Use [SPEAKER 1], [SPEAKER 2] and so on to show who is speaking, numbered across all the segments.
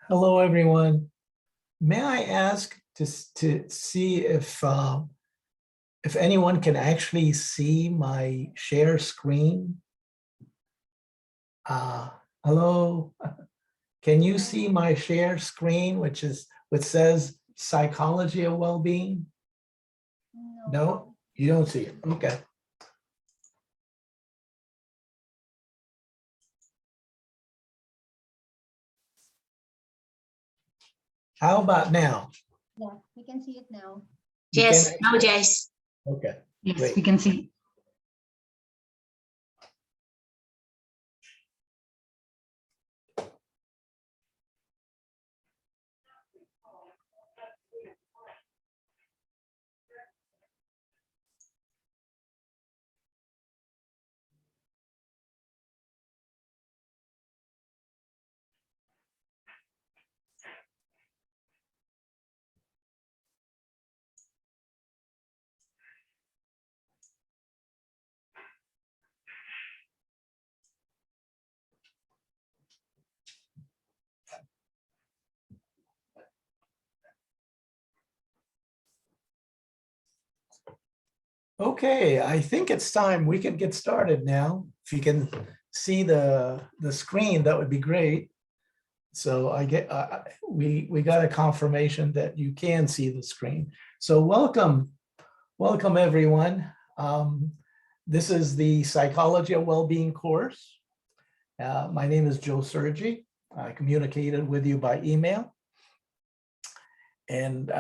[SPEAKER 1] Hello, everyone. May I ask to see if anyone can actually see my share screen? Hello, can you see my share screen, which says Psychology of Wellbeing? No, you don't see it. Okay. How about now?
[SPEAKER 2] Yeah, we can see it now.
[SPEAKER 1] You
[SPEAKER 3] Yes,
[SPEAKER 1] can-
[SPEAKER 3] now Jess.
[SPEAKER 1] Okay.
[SPEAKER 4] Yes,
[SPEAKER 1] Great.
[SPEAKER 4] we can see.
[SPEAKER 1] Okay, I think it's time we can get started now. If you can see the screen, that would be great. So we got a confirmation that you can see the screen. So welcome everyone. This is the Psychology of Wellbeing course. My name is Joe Sergi. I communicated with you by email. And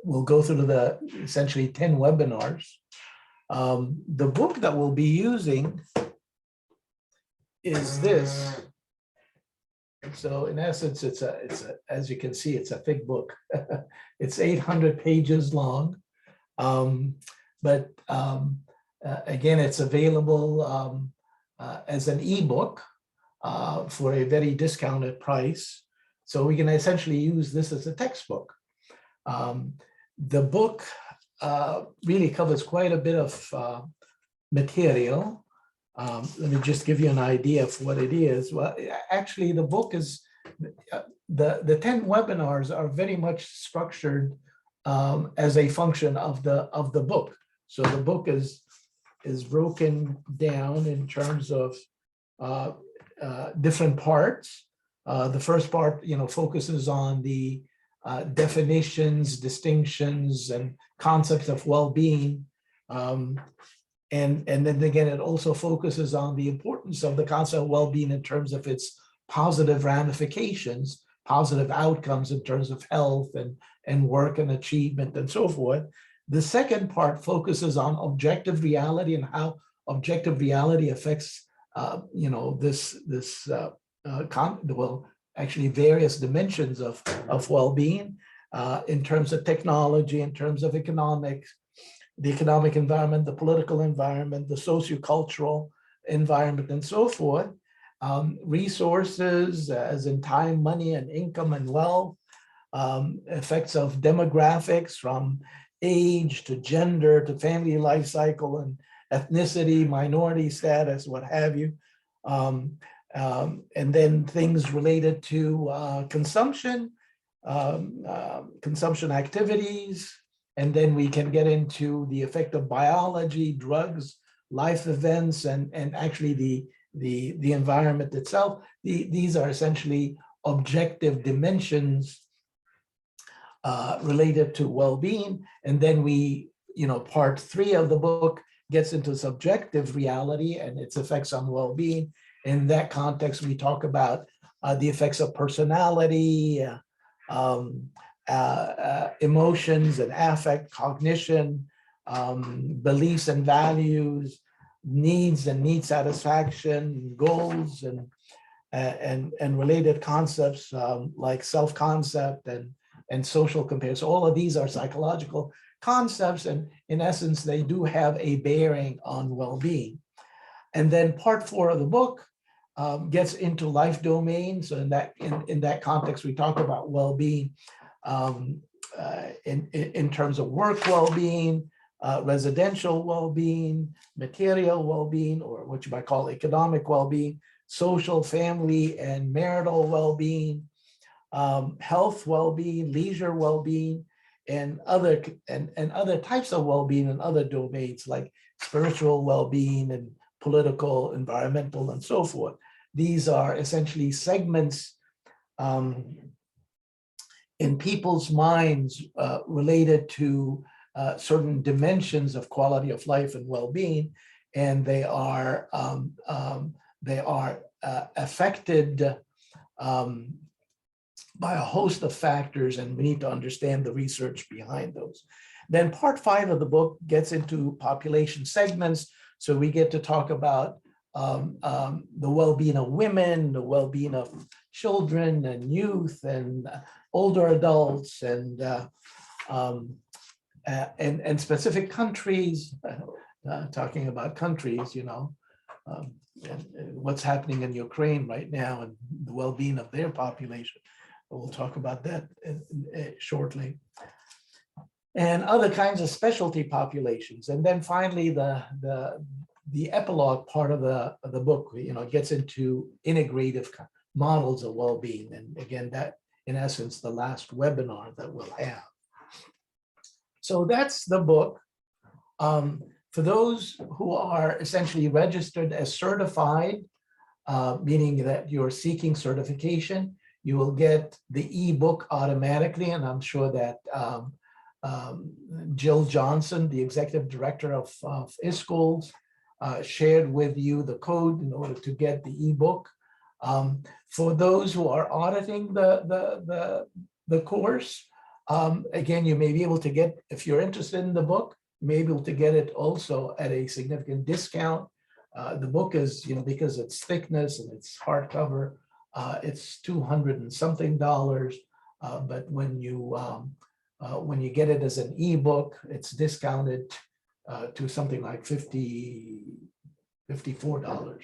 [SPEAKER 1] we'll go through the essentially 10 webinars. The book that we'll be using is this. So in essence, it's as you can see, it's a thick book. It's 800 pages long. Again, it's available as an ebook for a very discounted price. So we can essentially use this as a textbook. The book really covers quite a bit of material. Let me just give you an idea of what it is. Well, actually, the book is, the 10 webinars are very much structured as a function of the book. So the book is broken down in terms of different parts. The first part, focuses on the definitions, distinctions, and concepts of well-being. And then again, it also focuses on the importance of the concept of well-being in terms of its positive ramifications, positive outcomes in terms of health and work and achievement and so forth. The second part focuses on objective reality and how objective reality affects, actually various dimensions of well-being in terms of technology, in terms of economics, the economic environment, the political environment, the sociocultural environment, and so forth. Resources, as in time, money, and income and wealth, effects of demographics from age to gender to family life cycle and ethnicity, minority status, what have you. And then things related to consumption, consumption activities, and then we can get into the effect of biology, drugs, life events, and actually the environment itself. These are essentially objective dimensions related to well-being. And then part 3 of the book gets into subjective reality and its effects on well-being. In that context, we talk about the effects of personality, emotions and affect, cognition, beliefs and values, needs and need satisfaction, goals, and related concepts like self-concept and social comparison. All of these are psychological concepts, and in essence, they do have a bearing on well-being. And then part 4 of the book gets into life domains. So in that context, we talk about well-being in terms of work well-being, residential well-being, material well-being, or what you might call economic well-being, social, family, and marital well-being, health well-being, leisure well-being, and other types of well-being in other domains like spiritual well-being and political, environmental, and so forth. These are essentially segments in people's minds related to certain dimensions of quality of life and well-being, and they are affected by a host of factors, and we need to understand the research behind those. Then part 5 of the book gets into population segments, so we get to talk about the well-being of women, the well-being of children and youth and older adults, and specific countries, talking about countries, you know, and what's happening in Ukraine right now and the well-being of their population. We'll talk about that shortly. And other kinds of specialty populations. And then finally, the epilogue part of the book, you know, gets into integrative models of well-being. And again, that in essence, the last webinar that we'll have. So that's the book. For those who are essentially registered as certified, meaning that you're seeking certification, you will get the ebook automatically. And I'm sure that Jill Johnson, the executive director of ISCOLS, shared with you the code in order to get the ebook. For those who are auditing the course, again, you may be able to get, if you're interested in the book, you may be able to get it also at a significant discount. The book is, you know, because its thickness and its hardcover, it's $200 and something. But when you get it as an ebook, it's discounted to something like $54,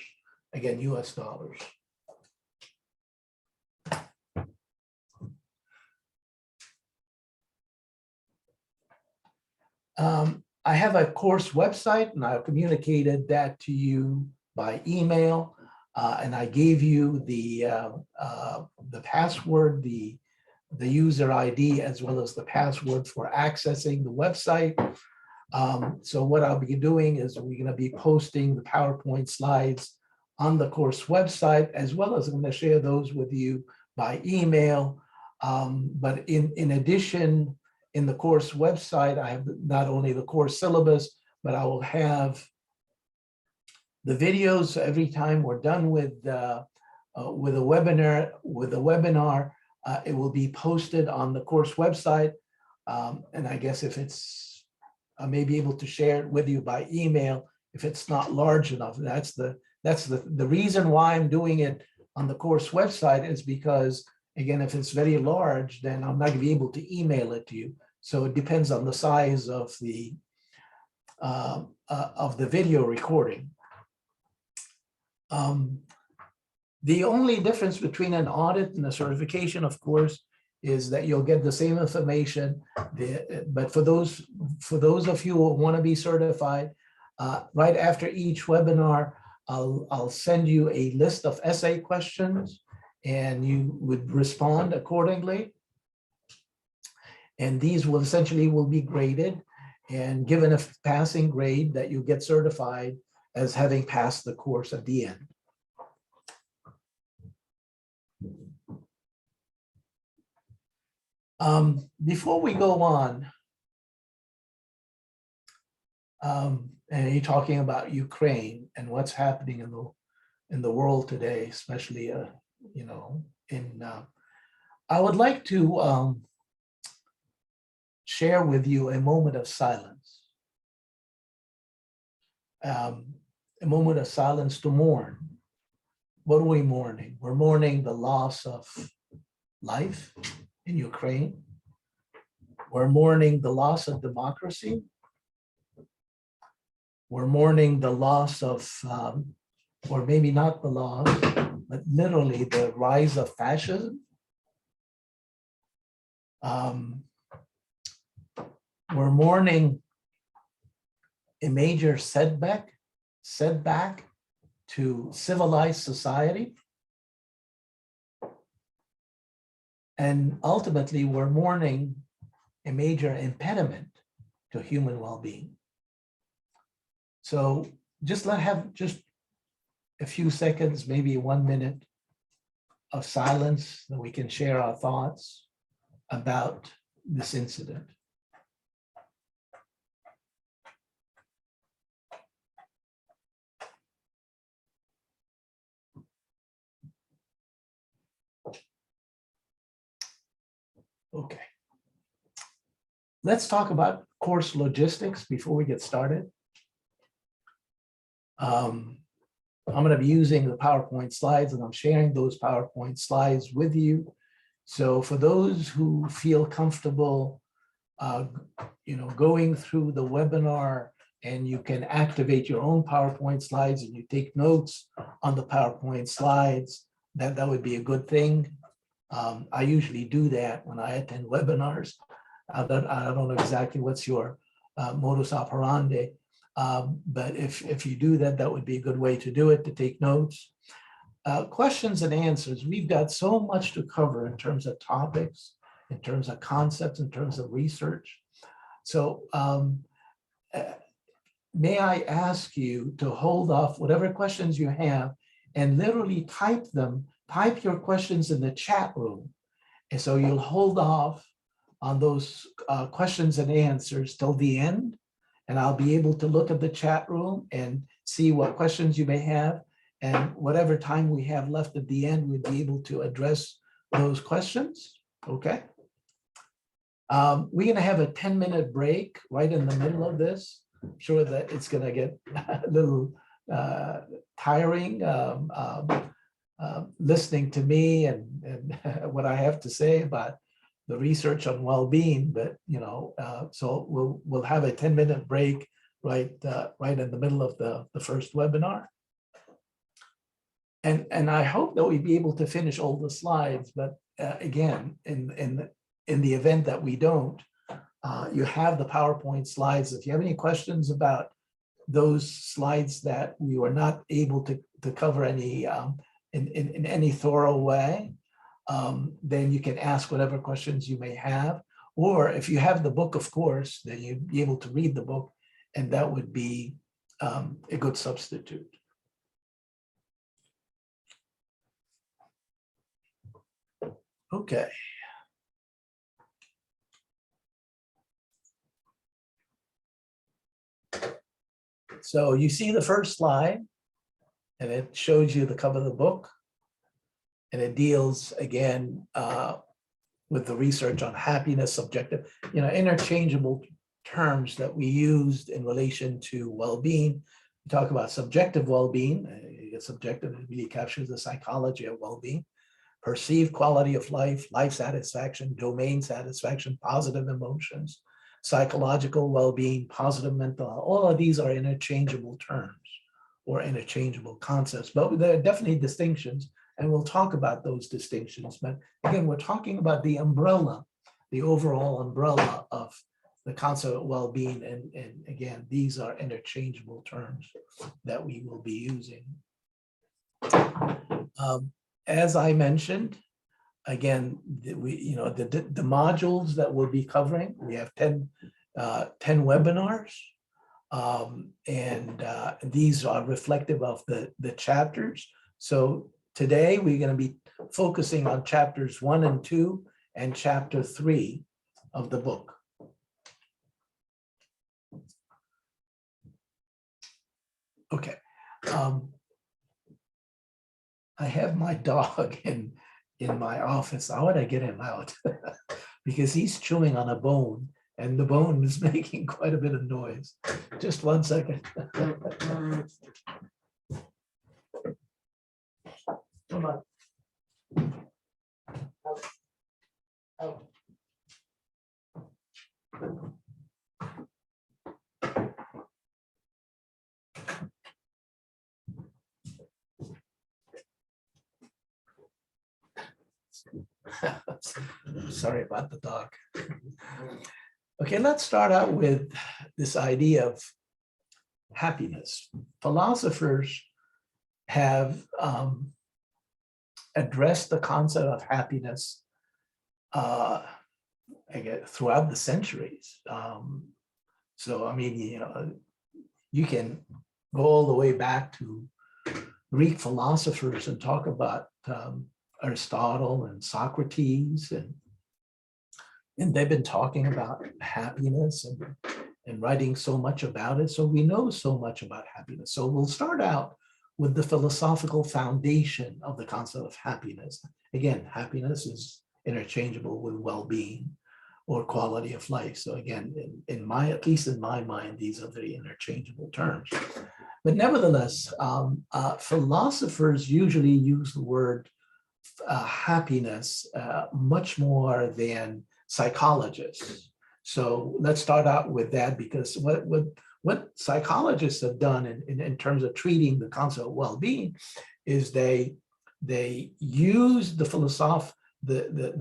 [SPEAKER 1] again, US dollars. I have a course website, and I've communicated that to you by email, and I gave you the password, the user ID, as well as the password for accessing the website. So what I'll be doing is we're going to be posting the PowerPoint slides on the course website, as well as I'm going to share those with you by email. But in addition, in the course website, I have not only the course syllabus, but I will have the videos every time we're done with a webinar. It will be posted on the course website. And I guess if it's, I may be able to share it with you by email if it's not large enough. That's the reason why I'm doing it on the course website, is because, again, if it's very large, then I'm not going to be able to email it to you. So it depends on the size of the video recording. The only difference between an audit and a certification, of course, is that you'll get the same information. But for those of you who want to be certified, right after each webinar, I'll send you a list of essay questions, and you would respond accordingly. And these will essentially be graded and given a passing grade that you get certified as having passed the course at the end. Before we go on, and you're talking about Ukraine and what's happening in the world today, especially you know, I would like to share with you a moment of silence. A moment of silence to mourn. What are we mourning? We're mourning the loss of life in Ukraine. We're mourning the loss of democracy. We're mourning the loss of, or maybe not the loss, but literally the rise of fascism. We're mourning a major setback to civilized society. And ultimately, we're mourning a major impediment to human well-being. So just have just a few seconds, maybe 1 minute of silence that we can share our thoughts about this incident. Okay. Let's talk about course logistics before we get started. I'm going to be using the PowerPoint slides, and I'm sharing those PowerPoint slides with you. So for those who feel comfortable, going through the webinar, and you can activate your own PowerPoint slides and you take notes on the PowerPoint slides, that would be a good thing. I usually do that when I attend webinars. I don't know exactly what's your modus operandi, but if you do that, that would be a good way to do it, to take notes. Questions and answers. We've got so much to cover in terms of topics, in terms of concepts, in terms of research. So may I ask you to hold off whatever questions you have and literally type your questions in the chat room. And so you'll hold off on those questions and answers till the end, and I'll be able to look at the chat room and see what questions you may have, and whatever time we have left at the end, we'll be able to address those questions. Okay. We're going to have a 10-minute break right in the middle of this. I'm sure that it's going to get a little tiring listening to me and what I have to say about the research on well-being, but so we'll have a 10-minute break right in the middle of the first webinar. And I hope that we'll be able to finish all the slides, but again, in the event that we don't, you have the PowerPoint slides. If you have any questions about those slides that we were not able to cover any in any thorough way, then you can ask whatever questions you may have. Or if you have the book, of course, then you'd be able to read the book, and that would be a good substitute. Okay. So you see the first slide, and it shows you the cover of the book, and it deals again with the research on happiness, subjective, interchangeable terms that we used in relation to well-being. We talk about subjective well-being. Subjective, it really captures the psychology of well-being. Perceived quality of life, life satisfaction, domain satisfaction, positive emotions, psychological well-being, positive mental health. All of these are interchangeable terms or interchangeable concepts, but there are definitely distinctions, and we'll talk about those distinctions. But again, we're talking about the umbrella, the overall umbrella of the concept of well-being, and again, these are interchangeable terms that we will be using. As I mentioned, again, the modules that we'll be covering, we have 10 webinars, and these are reflective of the chapters. So today we're going to be focusing on chapters 1 and 2 and chapter 3 of the book. Okay. I have my dog in my office. I want to get him out because he's chewing on a bone, and the bone is making quite a bit of noise. Just 1 second. Come on. Out. Sorry about the dog. Okay, let's start out with this idea of happiness. Philosophers have addressed the concept of happiness again, throughout the centuries. So, I mean, you can go all the way back to Greek philosophers and talk about Aristotle and Socrates, and they've been talking about happiness and writing so much about it. So we know so much about happiness. So we'll start out with the philosophical foundation of the concept of happiness. Again, happiness is interchangeable with well-being or quality of life. So again, at least in my mind, these are very interchangeable terms. But nevertheless, philosophers usually use the word happiness much more than psychologists. So let's start out with that, because what psychologists have done in terms of treating the concept of well-being is they use the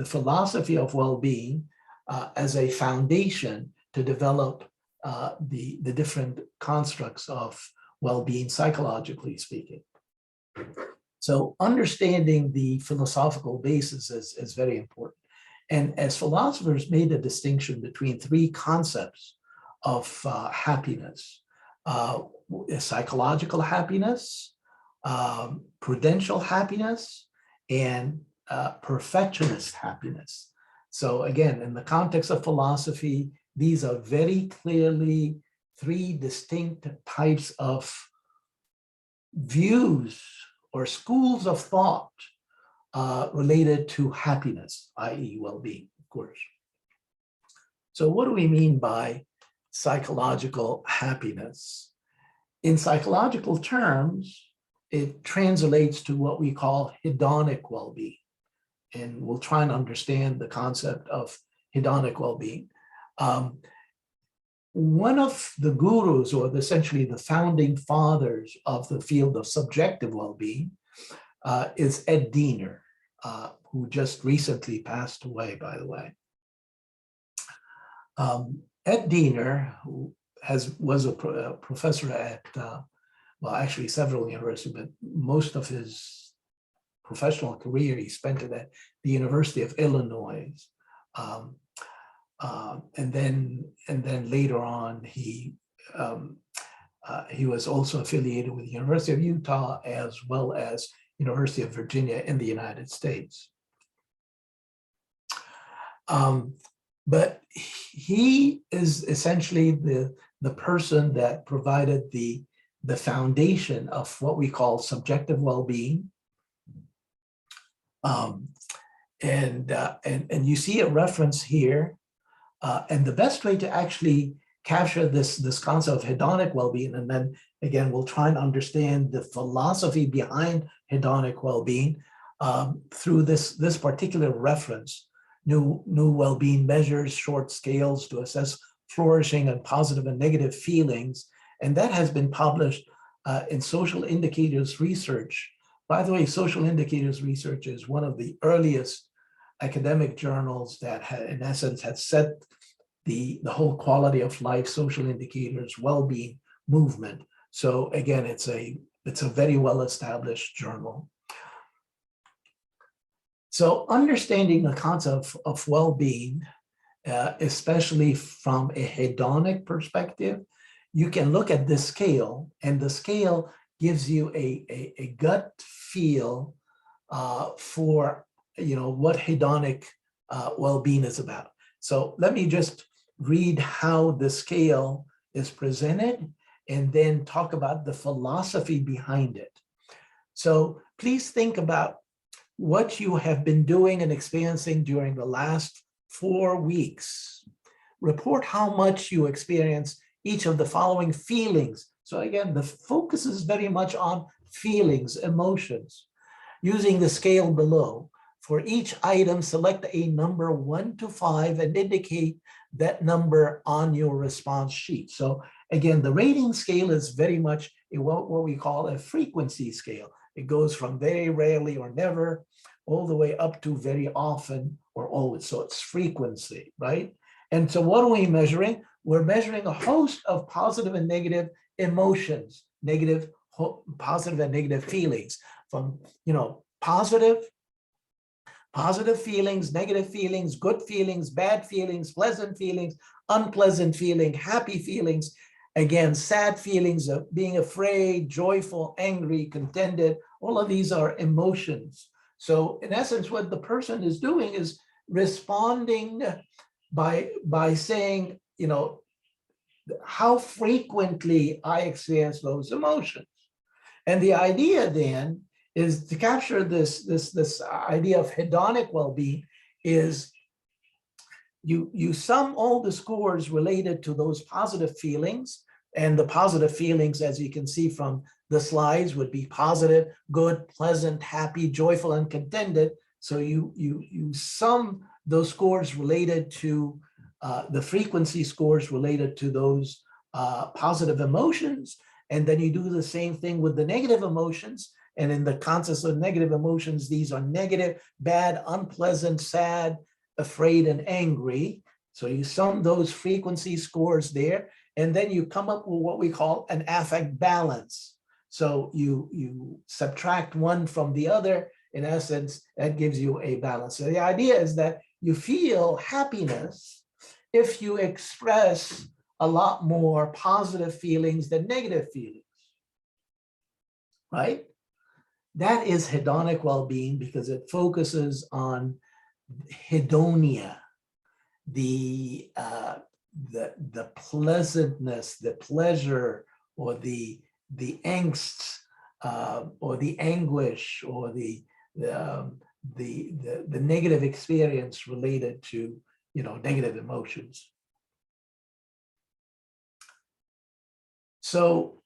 [SPEAKER 1] philosophy of well-being as a foundation to develop the different constructs of well-being, psychologically speaking. So understanding the philosophical basis is very important. And as philosophers made a distinction between three concepts of happiness: psychological happiness, prudential happiness, and perfectionist happiness. So again, in the context of philosophy, these are very clearly three distinct types of views or schools of thought related to happiness, i.e. well-being, of course. So what do we mean by psychological happiness? In psychological terms, it translates to what we call hedonic well-being. And we'll try and understand the concept of hedonic well-being. One of the gurus, or essentially the founding fathers of the field of subjective well-being, is Ed Diener, who just recently passed away, by the way. Ed Diener, who was a professor at, well, actually several universities, but most of his professional career he spent it at the University of Illinois. And then later on, he was also affiliated with the University of Utah as well as University of Virginia in the United States. But he is essentially the person that provided the foundation of what we call subjective well-being. And you see a reference here. And the best way to actually capture this concept of hedonic well-being, and then again, we'll try and understand the philosophy behind hedonic well-being through this particular reference: new well-being measures, short scales to assess flourishing and positive and negative feelings. And that has been published in Social Indicators Research. By the way, Social Indicators Research is one of the earliest academic journals that in essence had set the whole quality of life, social indicators, well-being movement. So again, it's a very well-established journal. So understanding the concept of well-being, especially from a hedonic perspective, you can look at this scale, and the scale gives you a gut feel for what hedonic well-being is about. So let me just read how the scale is presented and then talk about the philosophy behind it. So please think about what you have been doing and experiencing during the last 4 weeks. Report how much you experience each of the following feelings. So again, the focus is very much on feelings, emotions. Using the scale below, for each item, select a number 1 to 5 and indicate that number on your response sheet. So again, the rating scale is very much what we call a frequency scale. It goes from very rarely or never all the way up to very often or always. So it's frequency, right? And so what are we measuring? We're measuring a host of positive and negative emotions, positive and negative feelings, from positive positive feelings, negative feelings, good feelings, bad feelings, pleasant feelings, unpleasant feeling, happy feelings, again, sad feelings of being afraid, joyful, angry, contented. All of these are emotions. So in essence, what the person is doing is responding by saying, you know, how frequently I experience those emotions. And the idea then is to capture this idea of hedonic well-being is you sum all the scores related to those positive feelings, and the positive feelings, as you can see from the slides, would be positive, good, pleasant, happy, joyful, and contented. So you sum those scores related to the frequency scores related to those positive emotions, and then you do the same thing with the negative emotions. And in the context of negative emotions, these are negative, bad, unpleasant, sad, afraid, and angry. So you sum those frequency scores there, and then you come up with what we call an affect balance. So you subtract one from the other. In essence, that gives you a balance. So the idea is that you feel happiness if you express a lot more positive feelings than negative feelings, right? That is hedonic well-being because it focuses on hedonia, the pleasantness, the pleasure, or the angst, or the anguish, or the negative experience related to, you know, negative emotions. So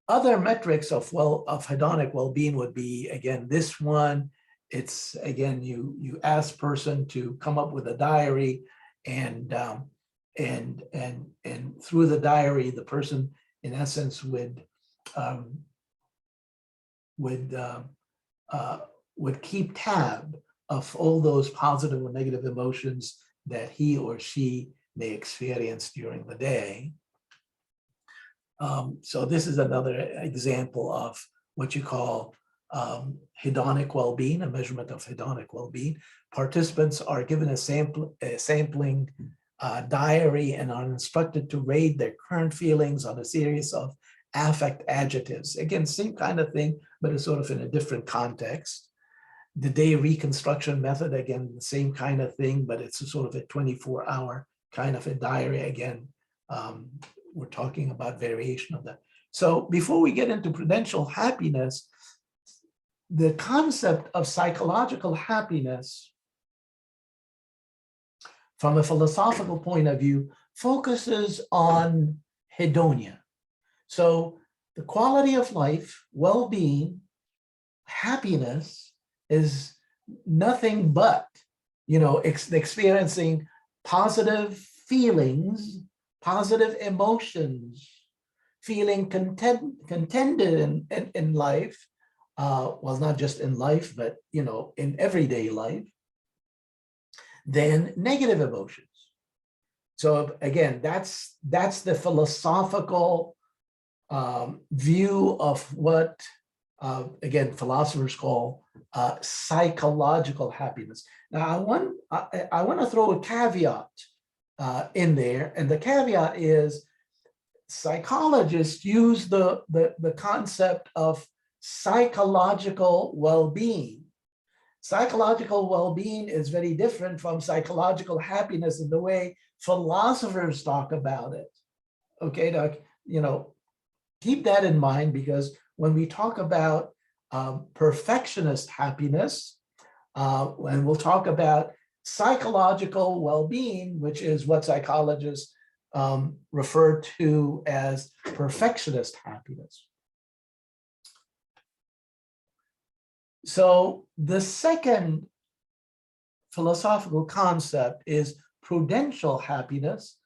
[SPEAKER 1] other metrics of hedonic well-being would be, again, this one. It's, again, you ask person to come up with a diary, and through the diary, the person, in essence, would keep tab of all those positive or negative emotions that he or she may experience during the day. So this is another example of what you call hedonic well-being, a measurement of hedonic well-being. Participants are given a sampling diary and are instructed to rate their current feelings on a series of affect adjectives. Again, same kind of thing, but it's sort of in a different context. The day reconstruction method, again, the same kind of thing, but it's a sort of a 24-hour kind of a diary. Again, we're talking about variation of that. So before we get into prudential happiness, the concept of psychological happiness from a philosophical point of view focuses on hedonia. So the quality of life, well-being, happiness is nothing but, you know, experiencing positive feelings, positive emotions, feeling contented in life, well, not just in life, but, you know, in everyday life, than negative emotions. So again, that's the philosophical view of what, again, philosophers call psychological happiness. Now, I want to throw a caveat in there, and the caveat is psychologists use the concept of psychological well-being. Psychological well-being is very different from psychological happiness in the way philosophers talk about it. Okay, Doc, you know, keep that in mind, because when we talk about perfectionist happiness, and we'll talk about psychological well-being, which is what psychologists refer to as perfectionist happiness. So the second philosophical concept is prudential happiness.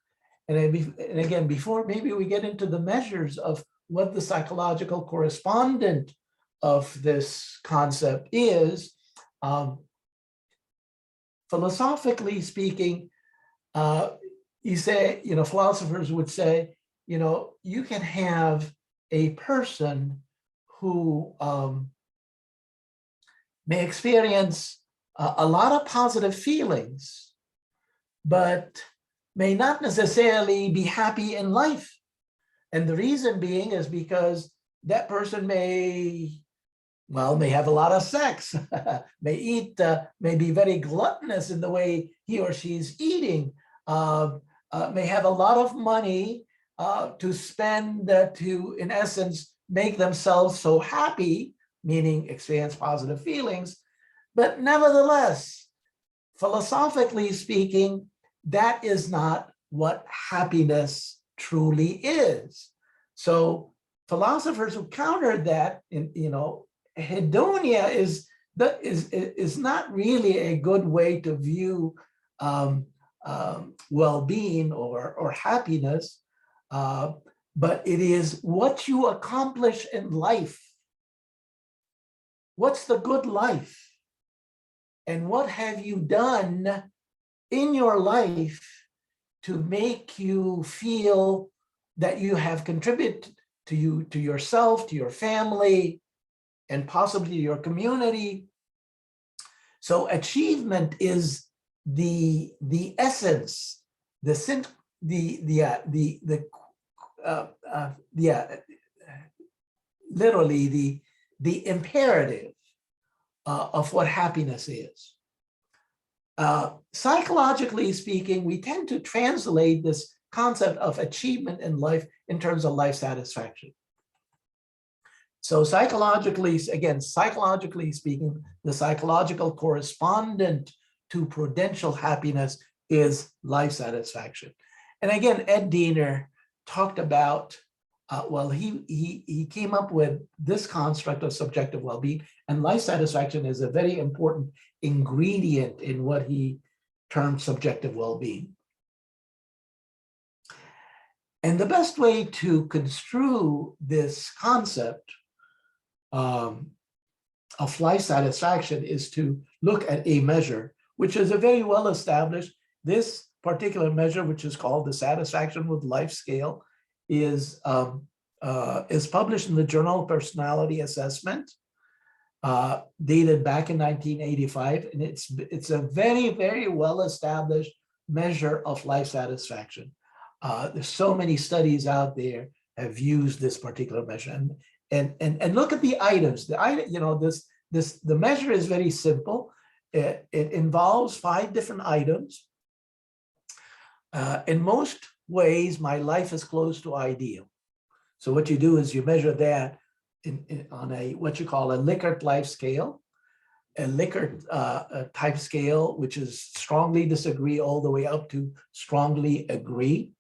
[SPEAKER 1] And again, before maybe we get into the measures of what the psychological correspondent of this concept is, philosophically speaking, you say, you know, philosophers would say, you know, you can have a person who may experience a lot of positive feelings, but may not necessarily be happy in life. And the reason being is because that person may have a lot of sex, may be very gluttonous in the way he or she is eating, may have a lot of money to spend to, in essence, make themselves so happy, meaning experience positive feelings. But nevertheless, philosophically speaking, that is not what happiness truly is. So philosophers who countered that, hedonia is not really a good way to view well-being or happiness, but it is what you accomplish in life. What's the good life? And what have you done in your life to make you feel that you have contributed to yourself, to your family, and possibly your community? So achievement is the essence, literally the imperative of what happiness is. Psychologically speaking, we tend to translate this concept of achievement in life in terms of life satisfaction. So psychologically speaking, the psychological correspondent to prudential happiness is life satisfaction. And again, Ed Diener talked about, he came up with this construct of subjective well-being, and life satisfaction is a very important ingredient in what he termed subjective well-being. And the best way to construe this concept of life satisfaction is to look at a measure, which is a very well established. This particular measure, which is called the Satisfaction with Life Scale, is published in the Journal of Personality Assessment, dated back in 1985, and it's a very, very well established measure of life satisfaction. There's so many studies out there have used this particular measure, and look at the items. The measure is very simple. It involves 5 different items. In most ways, my life is close to ideal. So what you do is you measure that on a what you call a Likert life scale, a Likert type scale, which is strongly disagree all the way up to strongly agree.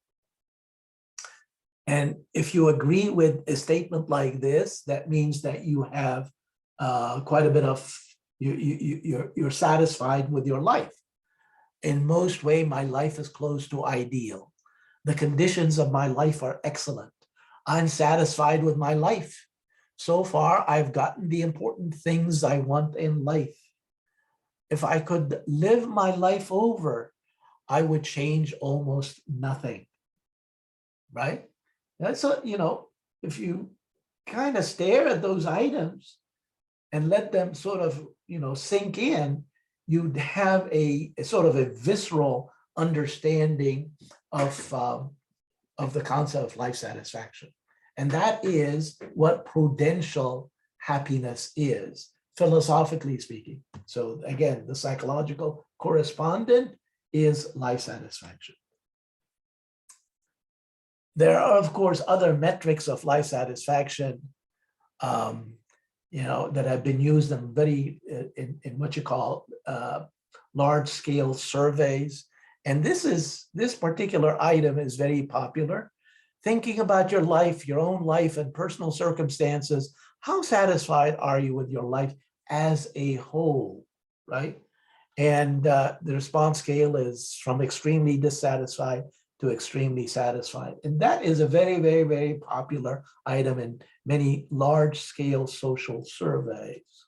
[SPEAKER 1] And if you agree with a statement like this, that means that you have quite a bit of, you're satisfied with your life. In most way, my life is close to ideal. The conditions of my life are excellent. I'm satisfied with my life. So far, I've gotten the important things I want in life. If I could live my life over, I would change almost nothing, right? So, if you kind of stare at those items and let them sort of, sink in, you'd have a sort of a visceral understanding of the concept of life satisfaction. And that is what prudential happiness is, philosophically speaking. So again, the psychological correspondent is life satisfaction. There are, of course, other metrics of life satisfaction, that have been used in what you call large-scale surveys. And this particular item is very popular. Thinking about your life, your own life and personal circumstances, how satisfied are you with your life as a whole, right? And the response scale is from extremely dissatisfied to extremely satisfied. And that is a very, very, very popular item in many large-scale social surveys.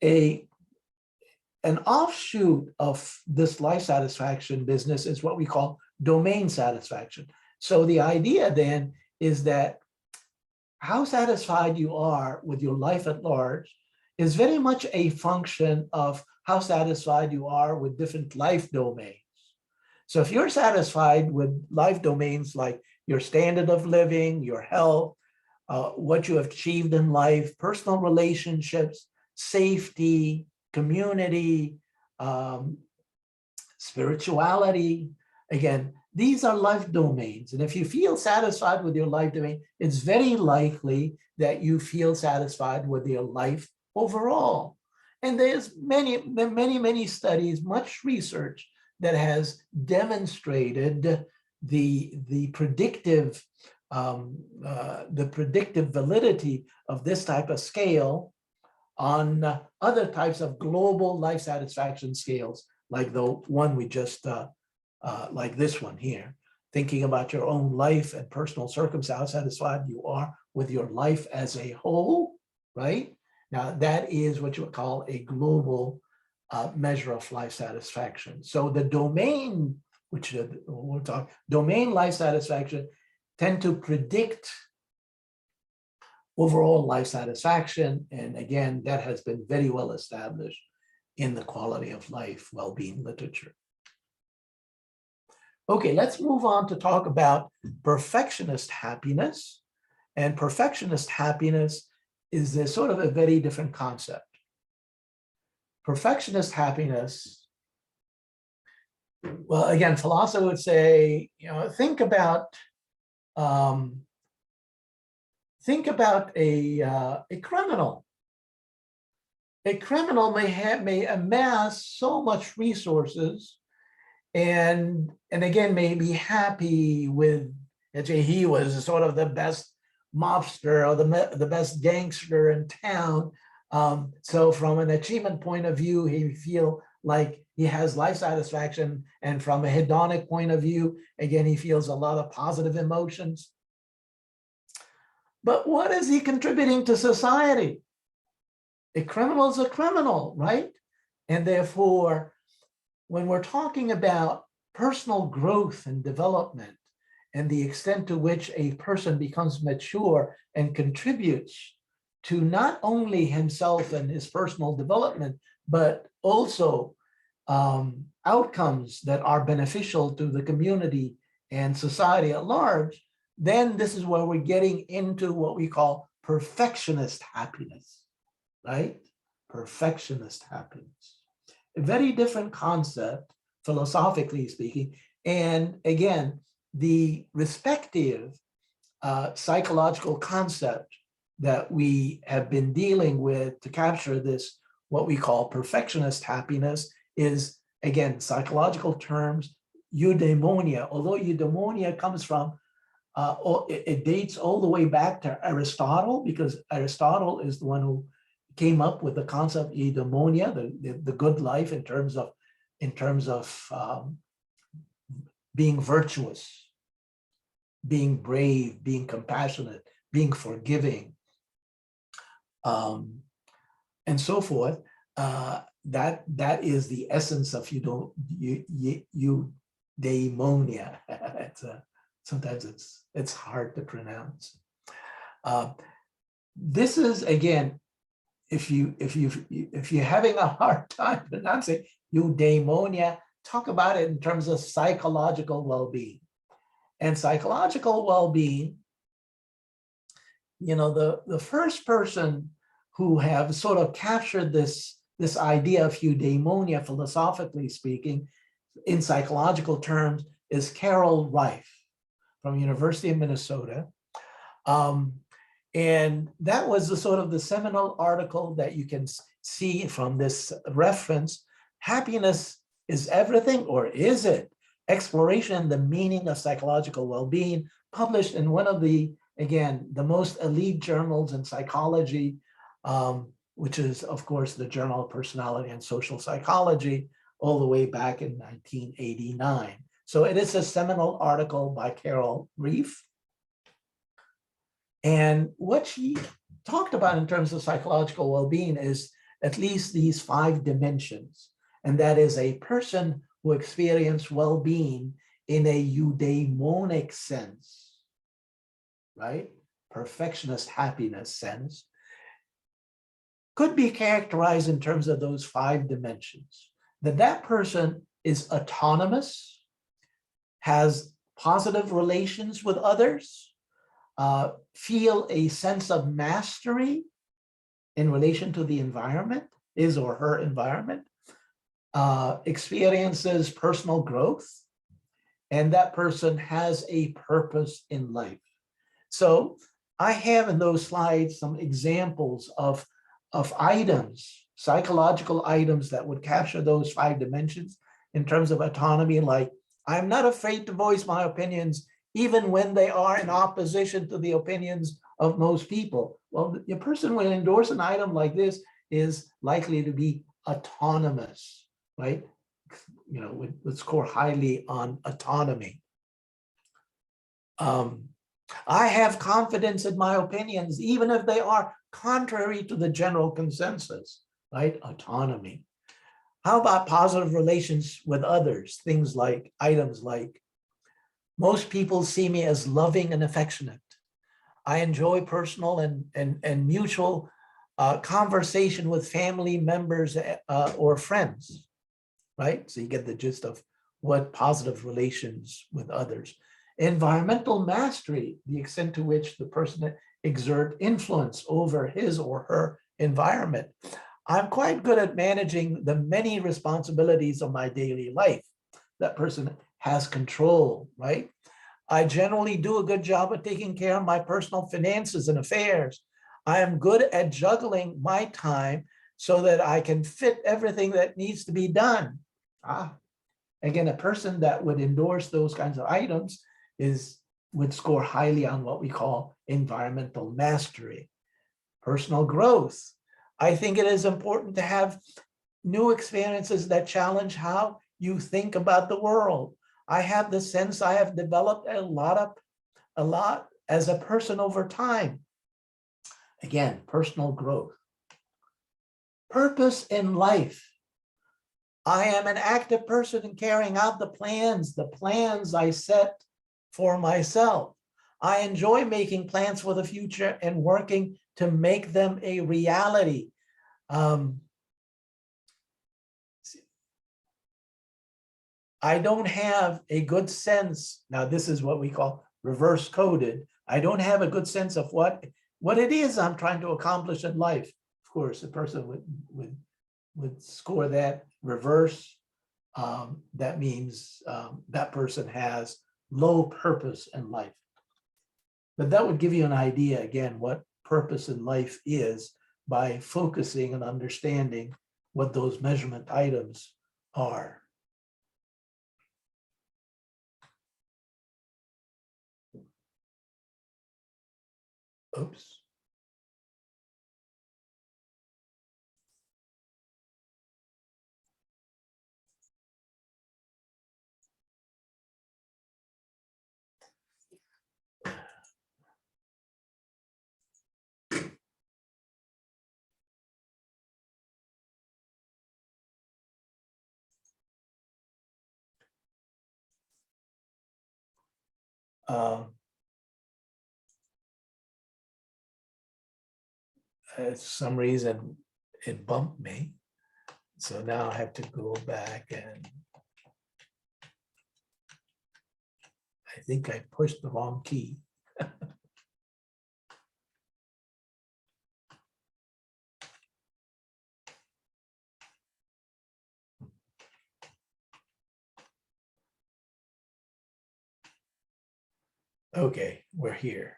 [SPEAKER 1] An offshoot of this life satisfaction business is what we call domain satisfaction. So the idea then is that how satisfied you are with your life at large is very much a function of how satisfied you are with different life domains. So if you're satisfied with life domains like your standard of living, your health, what you have achieved in life, personal relationships, safety, community, spirituality, again, these are life domains. And if you feel satisfied with your life domain, it's very likely that you feel satisfied with your life overall. And there's many studies, much research that has demonstrated the predictive validity of this type of scale on other types of global life satisfaction scales, like the one we just like this one here, thinking about your own life and personal circumstance, how satisfied you are with your life as a whole, right? Now, that is what you would call a global measure of life satisfaction. So the domain, which we'll talk, domain life satisfaction tend to predict overall life satisfaction. And again, that has been very well established in the quality of life well-being literature. Okay, let's move on to talk about perfectionist happiness. And perfectionist happiness is a sort of a very different concept. Perfectionist happiness, well, again, philosophy would say, think about a criminal. A criminal may amass so much resources, and again may be happy with, let's say, he was sort of the best mobster or the best gangster in town. So from an achievement point of view, he feel like he has life satisfaction, and from a hedonic point of view, again, he feels a lot of positive emotions. But what is he contributing to society? A criminal is a criminal, right? And therefore, when we're talking about personal growth and development and the extent to which a person becomes mature and contributes to not only himself and his personal development, but also outcomes that are beneficial to the community and society at large, then this is where we're getting into what we call perfectionist happiness, right? Perfectionist happiness. A very different concept, philosophically speaking. And again, the respective psychological concept that we have been dealing with to capture this, what we call perfectionist happiness, is, again, psychological terms, eudaimonia. Although eudaimonia comes from, it dates all the way back to Aristotle, because Aristotle is the one who came up with the concept of eudaimonia, the good life in terms of being virtuous, being brave, being compassionate, being forgiving, and so forth. That is the essence of eudaimonia. Sometimes it's hard to pronounce. This is, again, if you're having a hard time pronouncing eudaimonia, talk about it in terms of psychological well-being. And psychological well-being, the first person who have sort of captured this idea of eudaimonia, philosophically speaking, in psychological terms, is Carol Reif from University of Minnesota. And that was the sort of the seminal article that you can see from this reference. Happiness is everything, or is it? Exploration, the meaning of psychological well-being, published in one of the, again, the most elite journals in psychology, which is, of course, the Journal of Personality and Social Psychology, all the way back in 1989. So it is a seminal article by Carol Reif. And what she talked about in terms of psychological well-being is at least these 5 dimensions. And that is a person who experiences well-being in a eudaimonic sense, right? Perfectionist happiness sense, could be characterized in terms of those 5 dimensions. That person is autonomous, has positive relations with others, feel a sense of mastery in relation to the environment, his or her environment, experiences personal growth, and that person has a purpose in life. So I have in those slides some examples of items, psychological items that would capture those 5 dimensions in terms of autonomy, like I'm not afraid to voice my opinions, even when they are in opposition to the opinions of most people. Well, the person who endorse an item like this is likely to be autonomous, right? You know, would score highly on autonomy. I have confidence in my opinions, even if they are contrary to the general consensus, right? Autonomy. How about positive relations with others? Things like, items like, most people see me as loving and affectionate. I enjoy personal and mutual conversation with family members or friends, right? So you get the gist of what positive relations with others. Environmental mastery, the extent to which the person exert influence over his or her environment. I'm quite good at managing the many responsibilities of my daily life. That person has control, right? I generally do a good job of taking care of my personal finances and affairs. I am good at juggling my time so that I can fit everything that needs to be done. Again, a person that would endorse those kinds of items would score highly on what we call environmental mastery. Personal growth. I think it is important to have new experiences that challenge how you think about the world. I have the sense I have developed a lot as a person over time. Again, personal growth. Purpose in life. I am an active person in carrying out the plans I set for myself. I enjoy making plans for the future and working to make them a reality. I don't have a good sense. Now, this is what we call reverse coded. I don't have a good sense of what it is I'm trying to accomplish in life. Of course, a person would score that reverse. That means that person has low purpose in life. But that would give you an idea, again, what purpose in life is by focusing and understanding what those measurement items are. Oops. Some reason it bumped me. So now I have to go back, and I think I pushed the wrong key. Okay, we're here.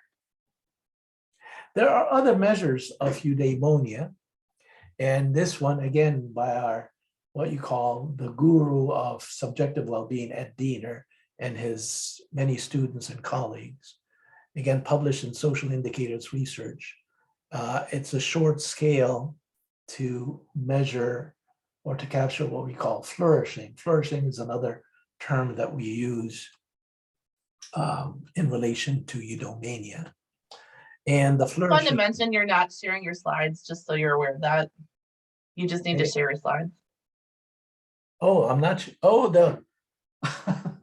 [SPEAKER 1] There are other measures of eudaimonia, and this one, again, by our, what you call the guru of subjective well-being, Ed Diener, and his many students and colleagues, again, published in Social Indicators Research. It's a short scale to measure or to capture what we call flourishing. Flourishing is another term that we use in relation to eudaimonia. And the
[SPEAKER 3] I want to
[SPEAKER 1] flourishing.
[SPEAKER 3] mention you're not sharing your slides, just so you're aware of that. You just need to share your slides.
[SPEAKER 1] Oh, I'm not. Oh, the.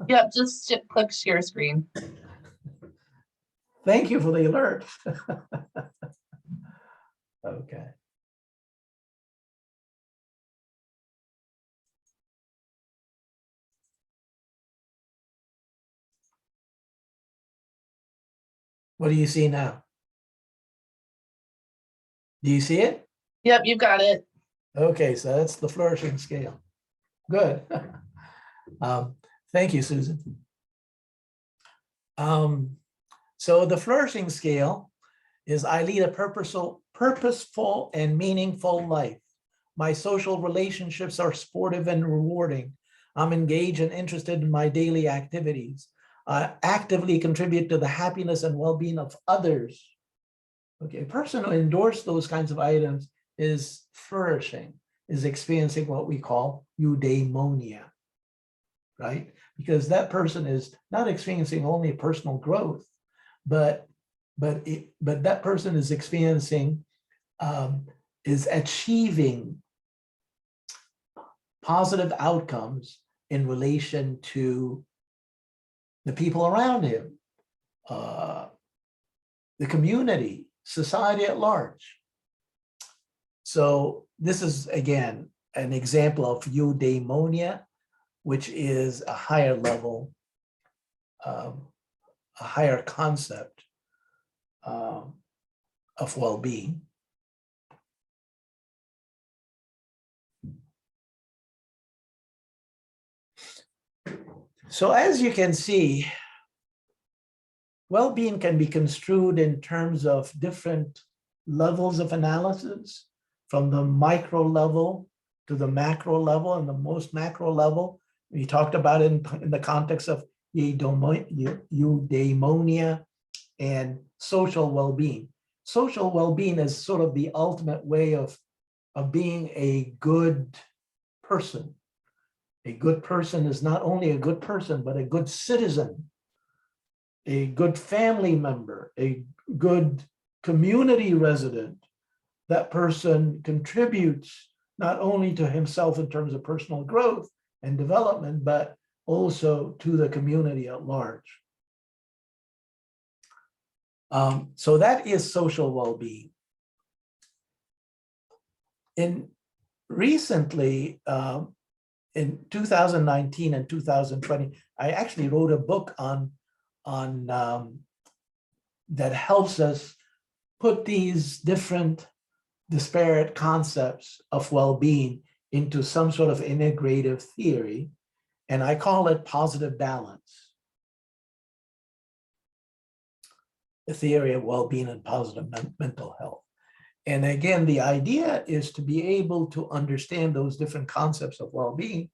[SPEAKER 3] Yep, just click share screen.
[SPEAKER 1] Thank you for the alert. Okay. What do you see now? Do you see it?
[SPEAKER 3] Yep, you got it.
[SPEAKER 1] Okay, so that's the flourishing scale. Good. Thank you, Susan. So the flourishing scale is I lead a purposeful and meaningful life. My social relationships are supportive and rewarding. I'm engaged and interested in my daily activities. I actively contribute to the happiness and well-being of others. Okay, a person who endorsed those kinds of items is flourishing, is experiencing what we call eudaimonia, right? Because that person is not experiencing only personal growth, but that person is experiencing, is achieving positive outcomes in relation to the people around him, the community, society at large. So this is, again, an example of eudaimonia, which is a higher level, a higher concept of well-being. So as you can see, well-being can be construed in terms of different levels of analysis, from the micro level to the macro level, and the most macro level we talked about in the context of eudaimonia and social well-being. Social well-being is sort of the ultimate way of being a good person. A good person is not only a good person, but a good citizen, a good family member, a good community resident. That person contributes not only to himself in terms of personal growth and development, but also to the community at large. So that is social well-being. Recently, in 2019 and 2020, I actually wrote a book on that helps us put these different disparate concepts of well-being into some sort of integrative theory, and I call it positive balance. The theory of well-being and positive mental health. And again, the idea is to be able to understand those different concepts of well-being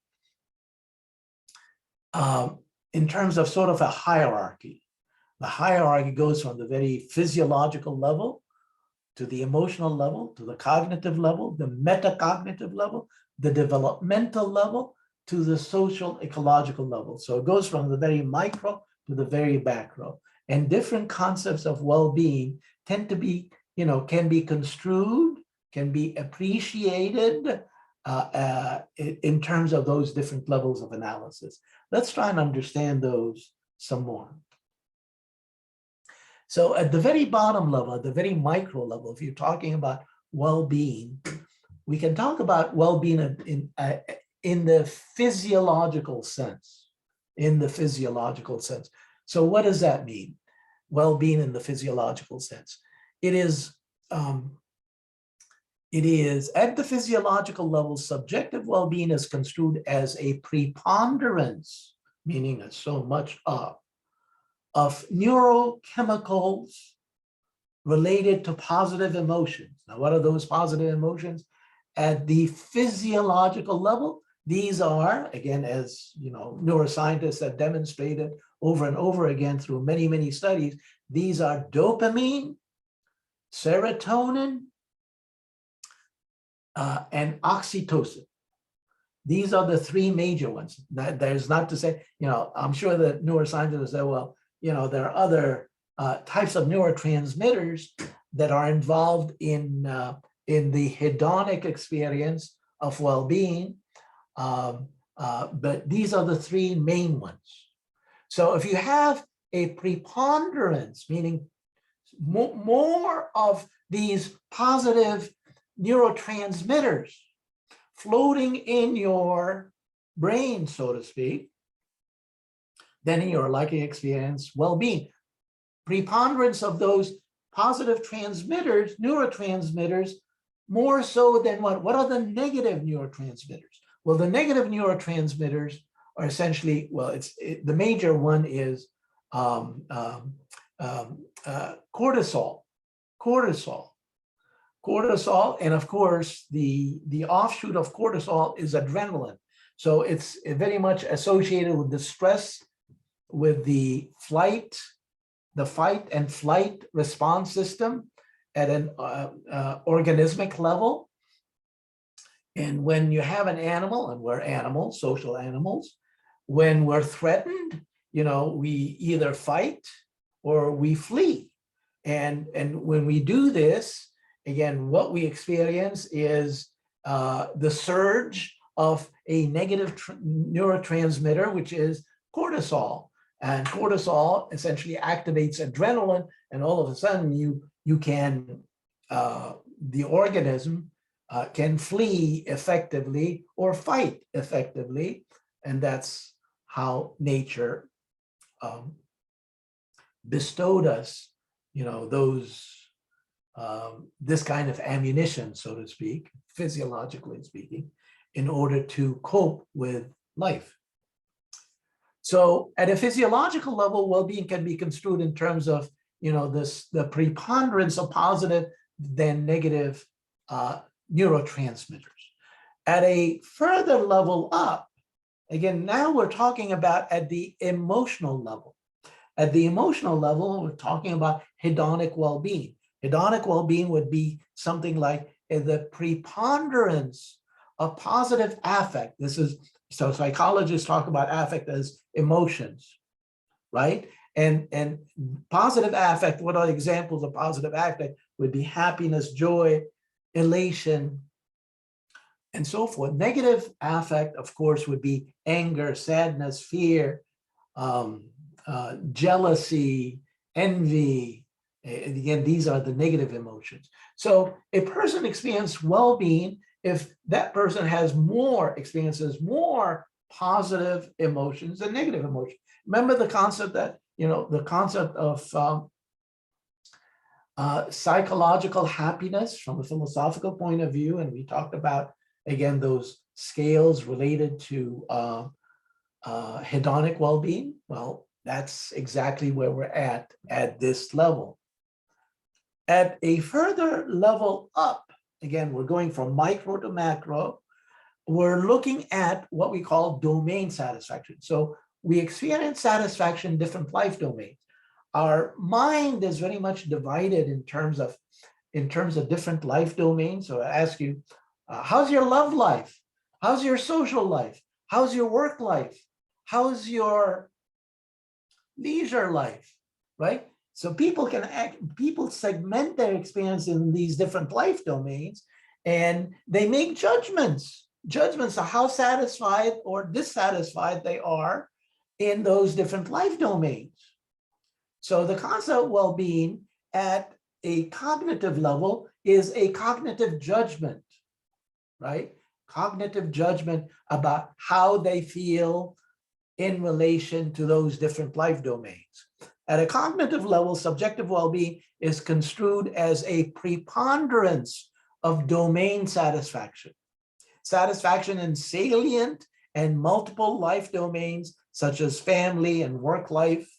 [SPEAKER 1] in terms of sort of a hierarchy. The hierarchy goes from the very physiological level to the emotional level, to the cognitive level, the metacognitive level, the developmental level, to the social ecological level. So it goes from the very micro to the very macro. And different concepts of well-being tend to be, can be construed, can be appreciated in terms of those different levels of analysis. Let's try and understand those some more. So at the very bottom level, at the very micro level, if you're talking about well-being, we can talk about well-being in the physiological sense, So what does that mean? Well-being in the physiological sense. It is at the physiological level, subjective well-being is construed as a preponderance, meaning it's so much of neurochemicals related to positive emotions. Now, what are those positive emotions? At the physiological level, these are, again, as neuroscientists have demonstrated over and over again through many, many studies, these are dopamine, serotonin, and oxytocin. These are the three major ones. There's not to say, I'm sure that neuroscientists say, well, there are other types of neurotransmitters that are involved in the hedonic experience of well-being, but these are the three main ones. So if you have a preponderance, meaning more of these positive neurotransmitters floating in your brain, so to speak, then you're likely to experience well-being. preponderance of those positive transmitters, neurotransmitters, more so than what? What are the negative neurotransmitters? Well, the negative neurotransmitters are essentially, well, the major one is cortisol, and of course, the offshoot of cortisol is adrenaline. So it's very much associated with the stress, with the fight and flight response system at an organismic level. And when you have an animal, and we're animals, social animals, when we're threatened, we either fight or we flee. And when we do this, again, what we experience is the surge of a negative neurotransmitter, which is cortisol. And cortisol essentially activates adrenaline, and all of a sudden you can, the organism can flee effectively or fight effectively. And that's how nature bestowed us, this kind of ammunition, so to speak, physiologically speaking, in order to cope with life. So at a physiological level, well-being can be construed in terms of, the preponderance of positive than negative neurotransmitters. At a further level up, again, now we're talking about at the emotional level. At the emotional level, we're talking about hedonic well-being. Hedonic well-being would be something like the preponderance of positive affect. So psychologists talk about affect as emotions, right? And positive affect, what are examples of positive affect? Would be happiness, joy, elation, and so forth. Negative affect, of course, would be anger, sadness, fear, jealousy, envy. And again, these are the negative emotions. So a person experiences well-being if that person experiences more positive emotions than negative emotions. Remember the concept that, the concept of psychological happiness from a philosophical point of view. And we talked about, again, those scales related to hedonic well-being. Well, that's exactly where we're at this level. At a further level up, again, we're going from micro to macro, we're looking at what we call domain satisfaction. So we experience satisfaction in different life domains. Our mind is very much divided in terms of different life domains. So I ask you, how's your love life? How's your social life? How's your work life? How's your leisure life, right? So people segment their experience in these different life domains, and they make judgments of how satisfied or dissatisfied they are in those different life domains. So the concept of well-being at a cognitive level is a cognitive judgment, right? Cognitive judgment about how they feel in relation to those different life domains. At a cognitive level, subjective well-being is construed as a preponderance of domain satisfaction. Satisfaction in salient and multiple life domains, such as family and work life,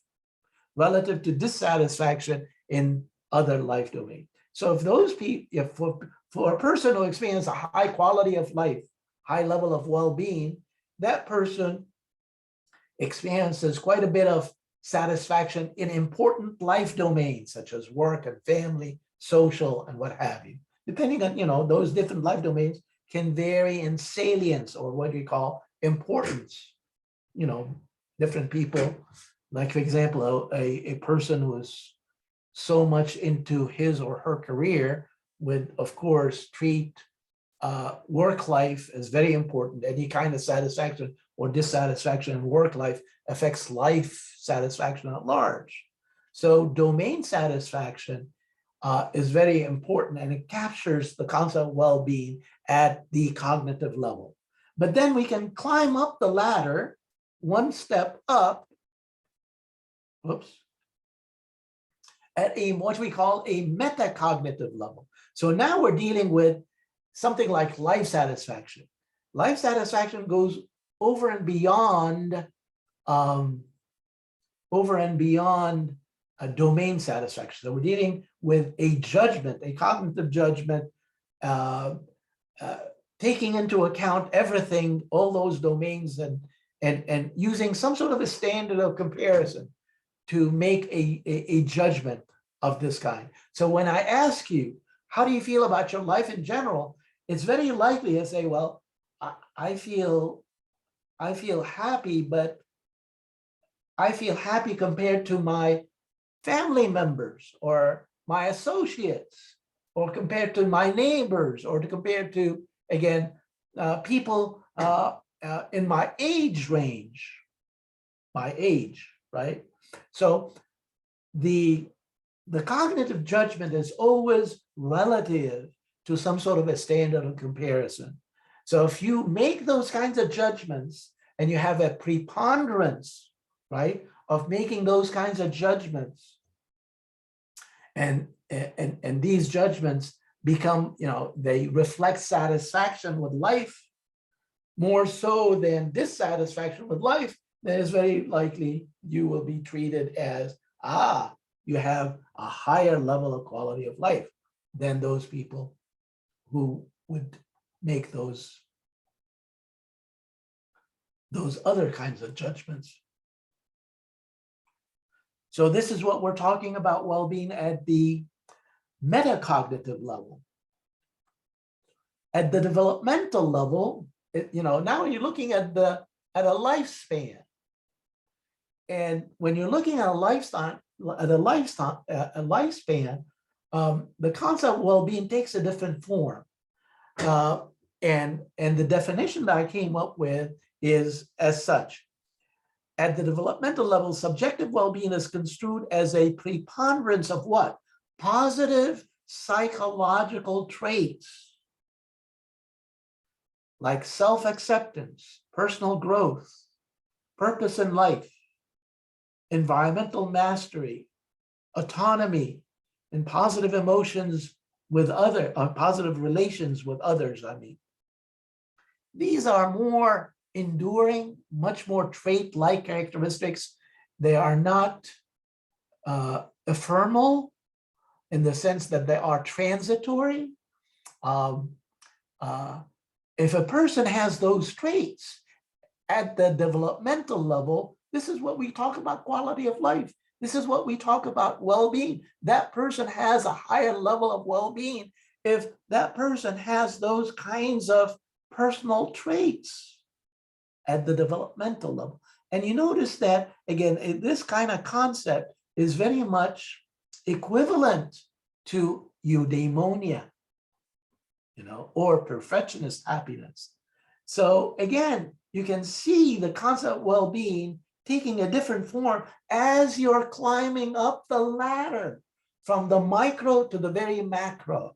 [SPEAKER 1] relative to dissatisfaction in other life domains. So if those people, for a person who experiences a high quality of life, high level of well-being, that person experiences quite a bit of satisfaction in important life domains, such as work and family, social, and what have you. Depending on, those different life domains can vary in salience, or what we call importance. Different people, like for example, a person who is so much into his or her career would, of course, treat work life as very important. Any kind of satisfaction or dissatisfaction in work life affects life satisfaction at large. So domain satisfaction is very important, and it captures the concept of well-being at the cognitive level. But then we can climb up the ladder one step up. Whoops. at a what we call a metacognitive level. So now we're dealing with something like life satisfaction. Life satisfaction goes over and beyond a domain satisfaction. So we're dealing with a judgment, a cognitive judgment, uh, taking into account everything, all those domains, and using some sort of a standard of comparison to make a judgment of this kind. So when I ask you, how do you feel about your life in general? It's very likely to say, well, I feel happy, but I feel happy compared to my family members or my associates, or compared to my neighbors, or compared to, again, people in my age range, right? So the cognitive judgment is always relative to some sort of a standard of comparison. So if you make those kinds of judgments and you have a preponderance, right, of making those kinds of judgments, and these judgments become, they reflect satisfaction with life more so than dissatisfaction with life, then it's very likely you will be treated as, you have a higher level of quality of life than those people who would make those other kinds of judgments. So this is what we're talking about well-being at the metacognitive level. At the developmental level, now you're looking at a lifespan. And when you're looking at a lifespan, the concept of well-being takes a different form. And the definition that I came up with is as such. At the developmental level, subjective well-being is construed as a preponderance of what? Positive psychological traits like self-acceptance, personal growth, purpose in life, environmental mastery, autonomy, and positive emotions with positive relations with others. These are more enduring, much more trait-like characteristics. They are not ephemeral in the sense that they are transitory. If a person has those traits at the developmental level, this is what we talk about quality of life. This is what we talk about well-being. That person has a higher level of well-being if that person has those kinds of personal traits at the developmental level. And you notice that, again, this kind of concept is very much equivalent to eudaimonia, or perfectionist happiness. So again, you can see the concept of well-being taking a different form as you're climbing up the ladder from the micro to the very macro.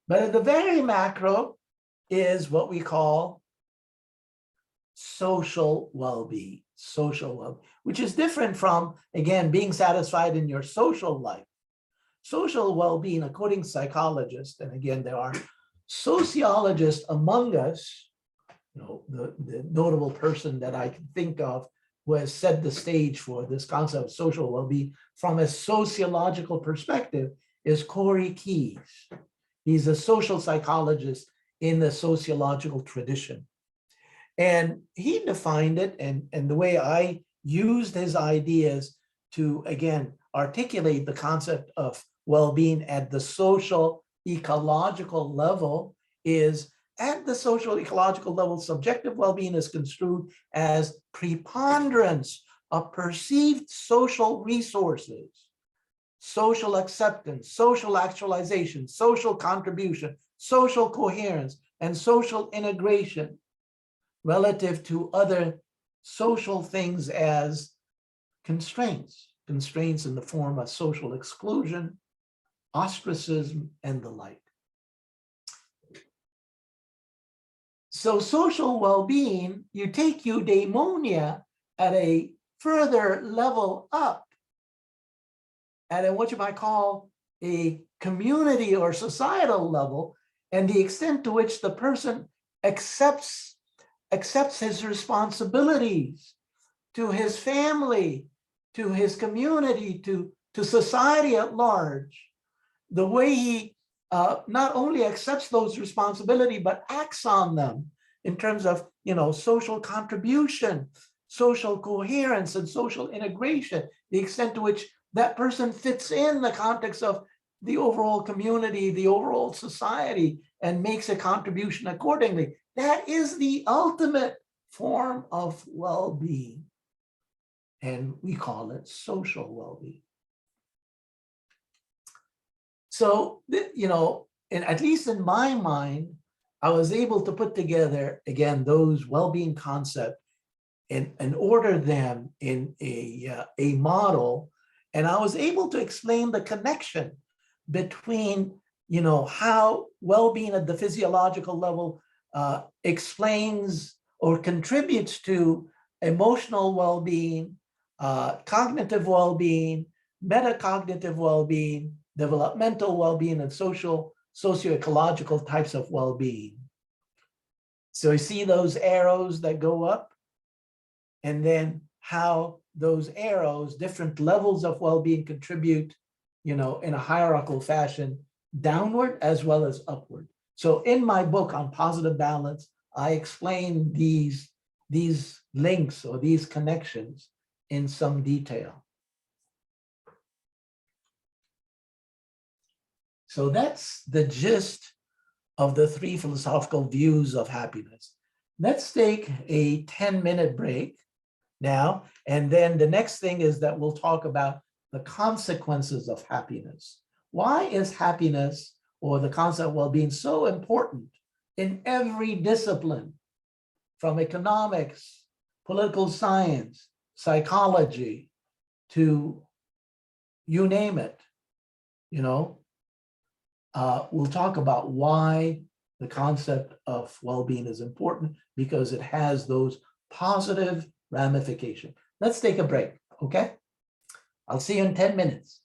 [SPEAKER 1] But at the very macro is what we call social well-being, which is different from, again, being satisfied in your social life. Social well-being, according to psychologists, and again, there are sociologists among us, the notable person that I can think of who has set the stage for this concept of social well-being from a sociological perspective is Corey Keyes. He's a social psychologist in the sociological tradition. And he defined it, and the way I used his ideas to, again, articulate the concept of well-being at the social ecological level is, at the social ecological level, subjective well-being is construed as preponderance of perceived social resources, social acceptance, social actualization, social contribution, social coherence, and social integration relative to other social things as constraints in the form of social exclusion, ostracism, and the like. So social well-being, you take eudaimonia at a further level up at a, what you might call a community or societal level, and the extent to which the person accepts his responsibilities to his family, to his community, to society at large, the way he not only accepts those responsibilities, but acts on them in terms of, social contribution, social coherence, and social integration, the extent to which that person fits in the context of the overall community, the overall society, and makes a contribution accordingly. That is the ultimate form of well-being. And we call it social well-being. So, and at least in my mind, I was able to put together, again, those well-being concepts and order them in a model. And I was able to explain the connection between, how well-being at the physiological level explains or contributes to emotional well-being, cognitive well-being, metacognitive well-being, developmental well-being, and socio-ecological types of well-being. So you see those arrows that go up, and then how those arrows, different levels of well-being contribute, in a hierarchical fashion, downward as well as upward. So in my book on positive balance, I explain these links or these connections in some detail. So that's the gist of the 3 philosophical views of happiness. Let's take a 10-minute break now. And then the next thing is that we'll talk about the consequences of happiness. Why is happiness, or the concept of well-being, so important in every discipline, from economics, political science, psychology, to you name it, we'll talk about why the concept of well-being is important, because it has those positive ramifications. Let's take a break, okay? I'll see you in 10 minutes.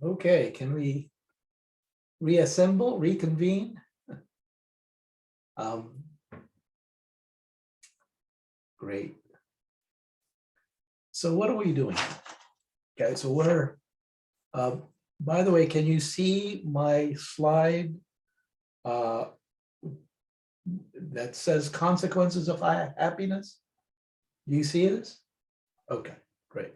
[SPEAKER 1] Okay, can we reassemble, reconvene? Um, Great. So what are we doing? Okay, so we're, by the way, can you see my slide that says consequences of happiness? Do you see this? Okay, great.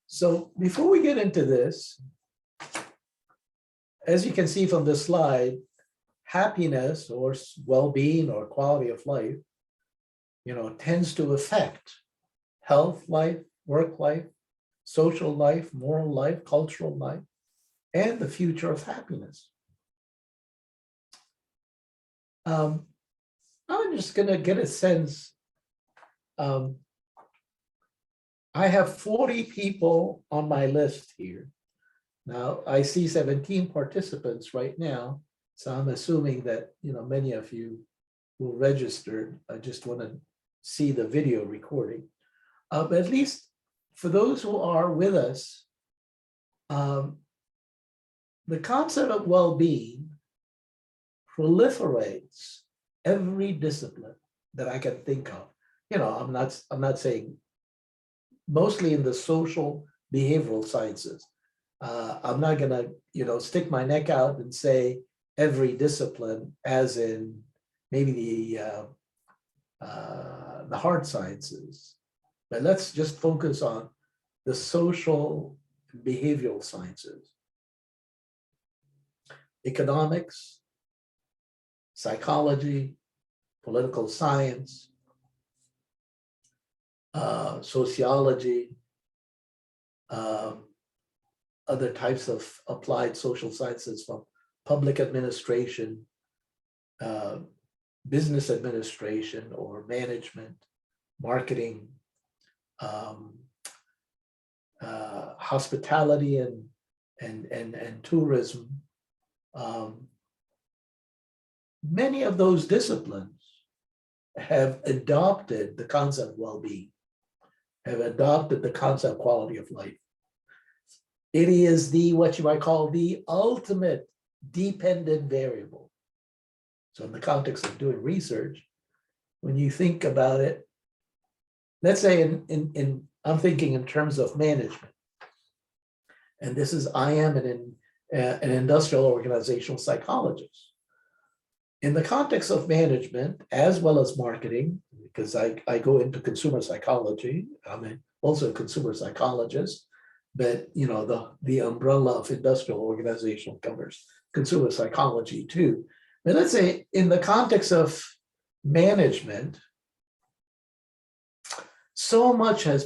[SPEAKER 1] So before we get into this, as you can see from this slide, happiness or well-being or quality of life, tends to affect health life, work life, social life, moral life, cultural life, and the future of happiness. I'm just going to get a sense. I have 40 people on my list here. Now, I see 17 participants right now, so I'm assuming that many of you who registered. I just want to see the video recording. But at least for those who are with us, the concept of well-being proliferates every discipline that I can think of. I'm not saying mostly in the social behavioral sciences. I'm not gonna, stick my neck out and say every discipline, as in maybe the hard sciences, but let's just focus on the social behavioral sciences, economics, psychology, political science, sociology, other types of applied social sciences from public administration, business administration or management, marketing, hospitality and tourism. Many of those disciplines have adopted the concept of well-being, have adopted the concept of quality of life. It is what you might call the ultimate dependent variable. So in the context of doing research, when you think about it, let's say I'm thinking in terms of management. And this is, I am an industrial organizational psychologist. In the context of management, as well as marketing, because I go into consumer psychology, I'm also a consumer psychologist, but the umbrella of industrial organization covers consumer psychology too. But let's say in the context of management, so much emphasis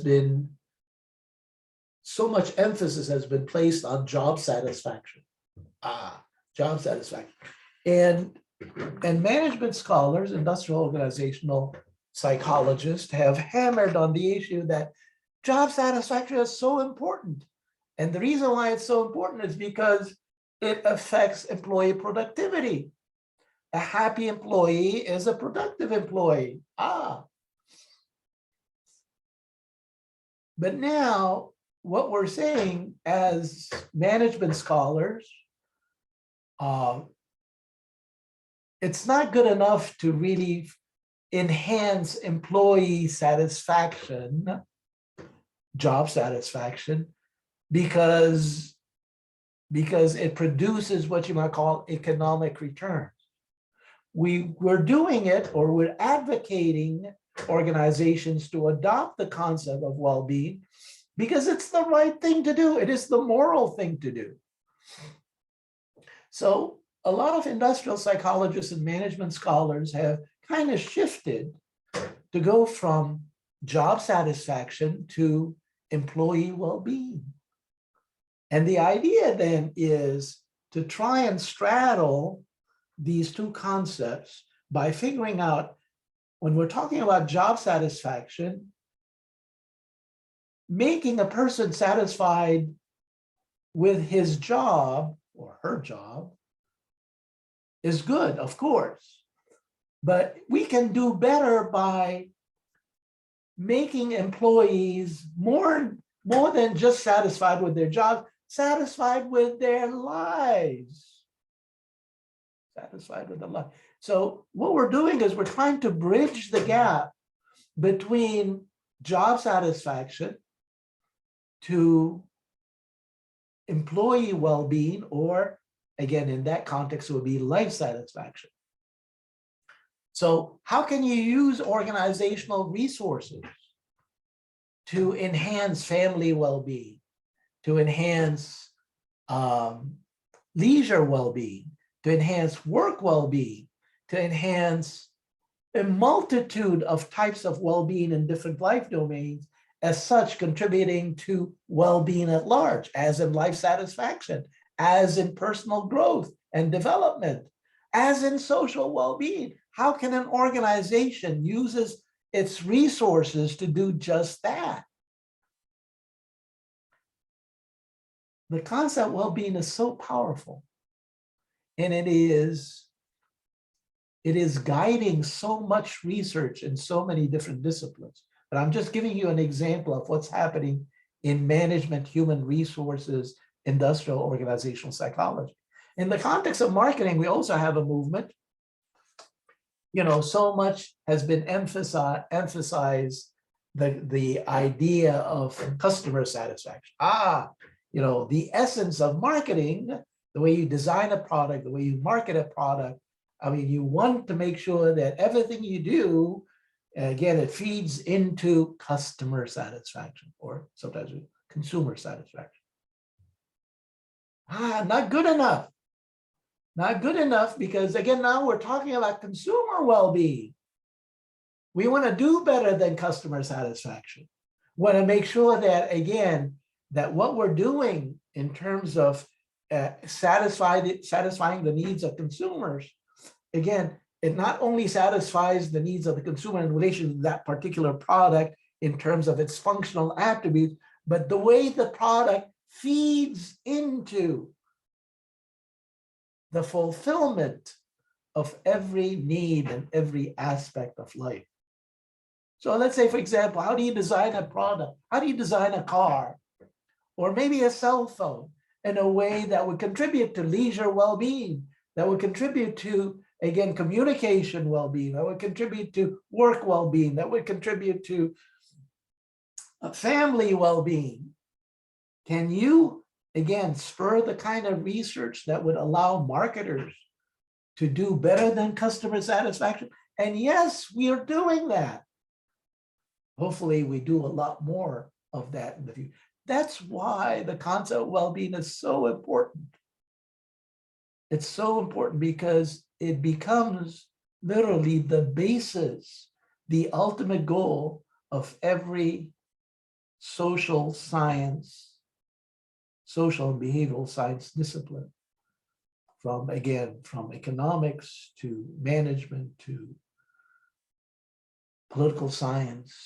[SPEAKER 1] has been placed on job satisfaction. Job satisfaction. And management scholars, industrial organizational psychologists have hammered on the issue that job satisfaction is so important. And the reason why it's so important is because it affects employee productivity. A happy employee is a productive employee. But now what we're saying as management scholars, it's not good enough to really enhance employee satisfaction, job satisfaction, because it produces what you might call economic returns. We're doing it, or we're advocating organizations to adopt the concept of well-being because it's the right thing to do. It is the moral thing to do. So a lot of industrial psychologists and management scholars have kind of shifted to go from job satisfaction to employee well-being. And the idea then is to try and straddle these two concepts by figuring out, when we're talking about job satisfaction, making a person satisfied with his job or her job is good, of course. But we can do better by making employees more than just satisfied with their jobs, satisfied with their lives. Satisfied with their life. So what we're doing is we're trying to bridge the gap between job satisfaction to employee well-being, or again, in that context, it would be life satisfaction. So how can you use organizational resources to enhance family well-being, to enhance leisure well-being, to enhance work well-being, to enhance a multitude of types of well-being in different life domains, as such contributing to well-being at large, as in life satisfaction, as in personal growth and development, as in social well-being? How can an organization uses its resources to do just that? The concept well-being is so powerful, and it is guiding so much research in so many different disciplines. But I'm just giving you an example of what's happening in management, human resources, industrial organizational psychology. In the context of marketing, we also have a movement. You know, so much has been emphasized the idea of customer satisfaction. You know, the essence of marketing, the way you design a product, the way you market a product. I mean, you want to make sure that everything you do, again, it feeds into customer satisfaction, or sometimes consumer satisfaction. Not good enough. Not good enough, because again, now we're talking about consumer well-being. We want to do better than customer satisfaction. We want to make sure that, again, that what we're doing in terms of satisfying the needs of consumers, again, it not only satisfies the needs of the consumer in relation to that particular product in terms of its functional attributes, but the way the product feeds into the fulfillment of every need and every aspect of life. So let's say, for example, how do you design a product? How do you design a car, or maybe a cell phone, in a way that would contribute to leisure well-being, that would contribute to, again, communication well-being, that would contribute to work well-being, that would contribute to family well-being? Can you, again, spur the kind of research that would allow marketers to do better than customer satisfaction? And yes, we are doing that. Hopefully we do a lot more of that in the future. That's why the concept of well-being is so important. It's so important because it becomes literally the basis, the ultimate goal of every social science, social and behavioral science discipline, from economics to management to political science,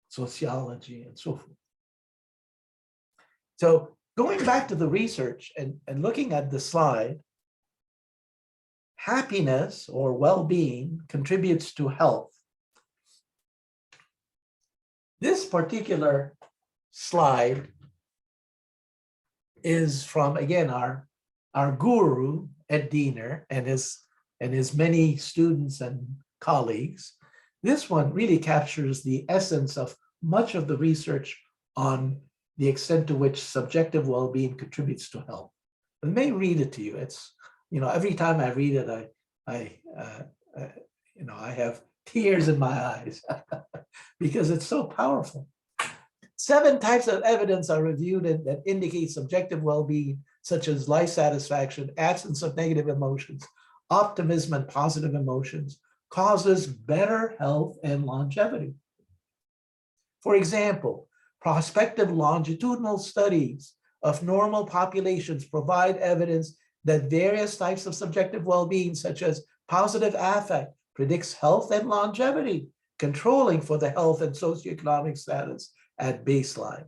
[SPEAKER 1] sociology, and so forth. So going back to the research and looking at the slide, happiness or well-being contributes to health. This particular slide is from, again, our guru, Ed Diener, and his many students and colleagues. This one really captures the essence of much of the research on the extent to which subjective well-being contributes to health. I may read it to you. It's, you know, every time I read it, I have tears in my eyes because it's so powerful. 7 types of evidence are reviewed that indicate subjective well-being, such as life satisfaction, absence of negative emotions, optimism and positive emotions, causes better health and longevity. For example, prospective longitudinal studies of normal populations provide evidence that various types of subjective well-being, such as positive affect, predicts health and longevity, controlling for the health and socioeconomic status at baseline.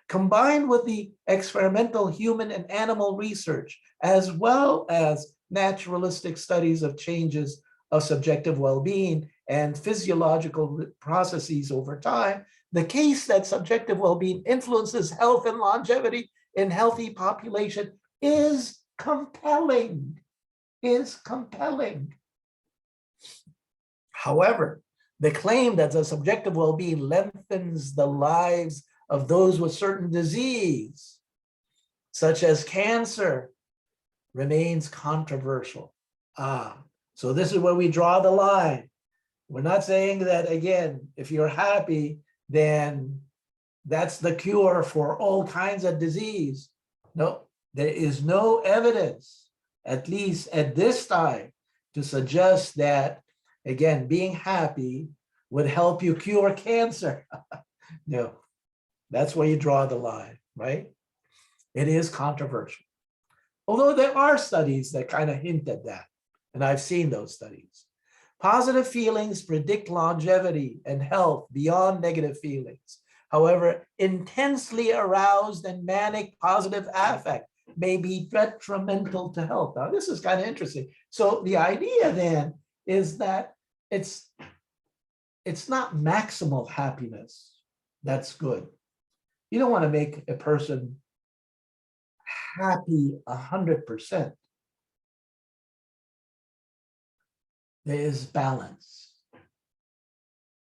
[SPEAKER 1] Combined with the experimental human and animal research, as well as naturalistic studies of changes of subjective well-being and physiological processes over time, the case that subjective well-being influences health and longevity in healthy population is compelling, However, the claim that the subjective well-being lengthens the lives of those with certain disease, such as cancer, remains controversial. So this is where we draw the line. We're not saying that, again, if you're happy, then that's the cure for all kinds of disease. No, there is no evidence, at least at this time, to suggest that, again, being happy would help you cure cancer. No, that's where you draw the line, right? It is controversial. Although there are studies that kind of hint at that, and I've seen those studies. Positive feelings predict longevity and health beyond negative feelings. However, intensely aroused and manic positive affect may be detrimental to health. Now, this is kind of interesting. So the idea then is that it's not maximal happiness that's good. You don't want to make a person happy 100%. There is balance.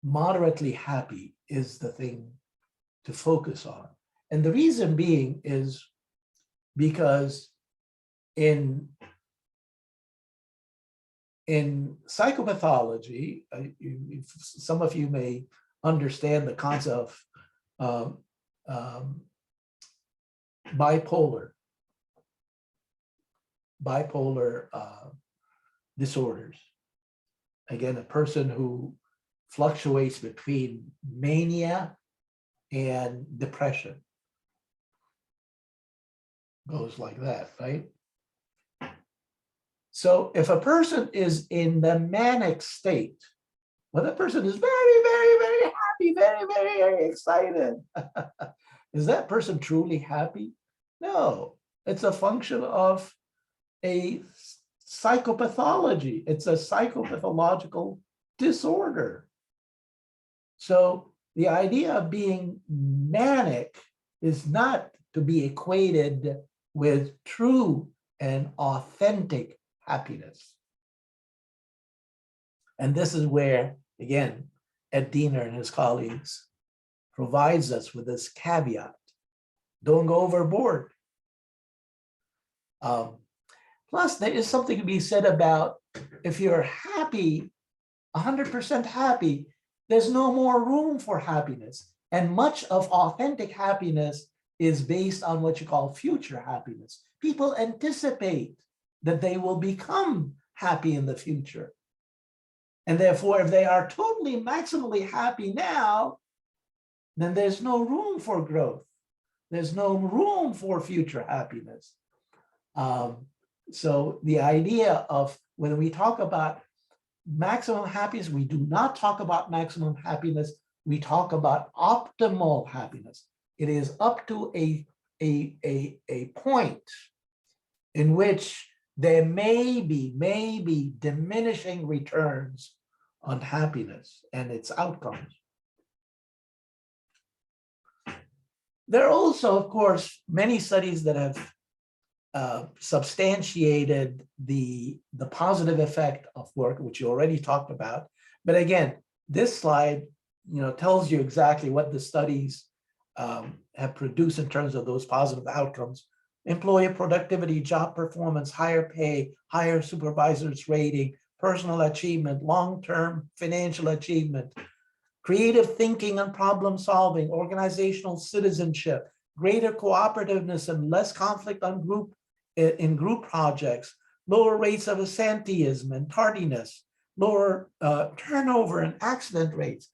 [SPEAKER 1] Moderately happy is the thing to focus on. And the reason being is because in psychopathology, some of you may understand the concept of bipolar disorders. Again, a person who fluctuates between mania and depression. Goes like that, right? So if a person is in the manic state, well, that person is very, very, very happy, very, very, very excited. Is that person truly happy? No, it's a function of a psychopathology. It's a psychopathological disorder. So the idea of being manic is not to be equated with true and authentic happiness. And this is where, again, Ed Diener and his colleagues provides us with this caveat. Don't go overboard. Plus, there is something to be said about if you're happy, 100% happy, there's no more room for happiness. And much of authentic happiness is based on what you call future happiness. People anticipate that they will become happy in the future. And therefore, if they are totally maximally happy now, then there's no room for growth. There's no room for future happiness. So the idea of when we talk about maximum happiness, we do not talk about maximum happiness. We talk about optimal happiness. It is up to a point in which there may be diminishing returns on happiness and its outcomes. There are also, of course, many studies that have substantiated the positive effect of work, which you already talked about. But again, this slide, tells you exactly what the studies have produced in terms of those positive outcomes. Employee productivity, job performance, higher pay, higher supervisors rating, personal achievement, long-term financial achievement, creative thinking and problem solving, organizational citizenship, greater cooperativeness and less conflict in group projects, lower rates of absenteeism and tardiness, lower turnover and accident rates.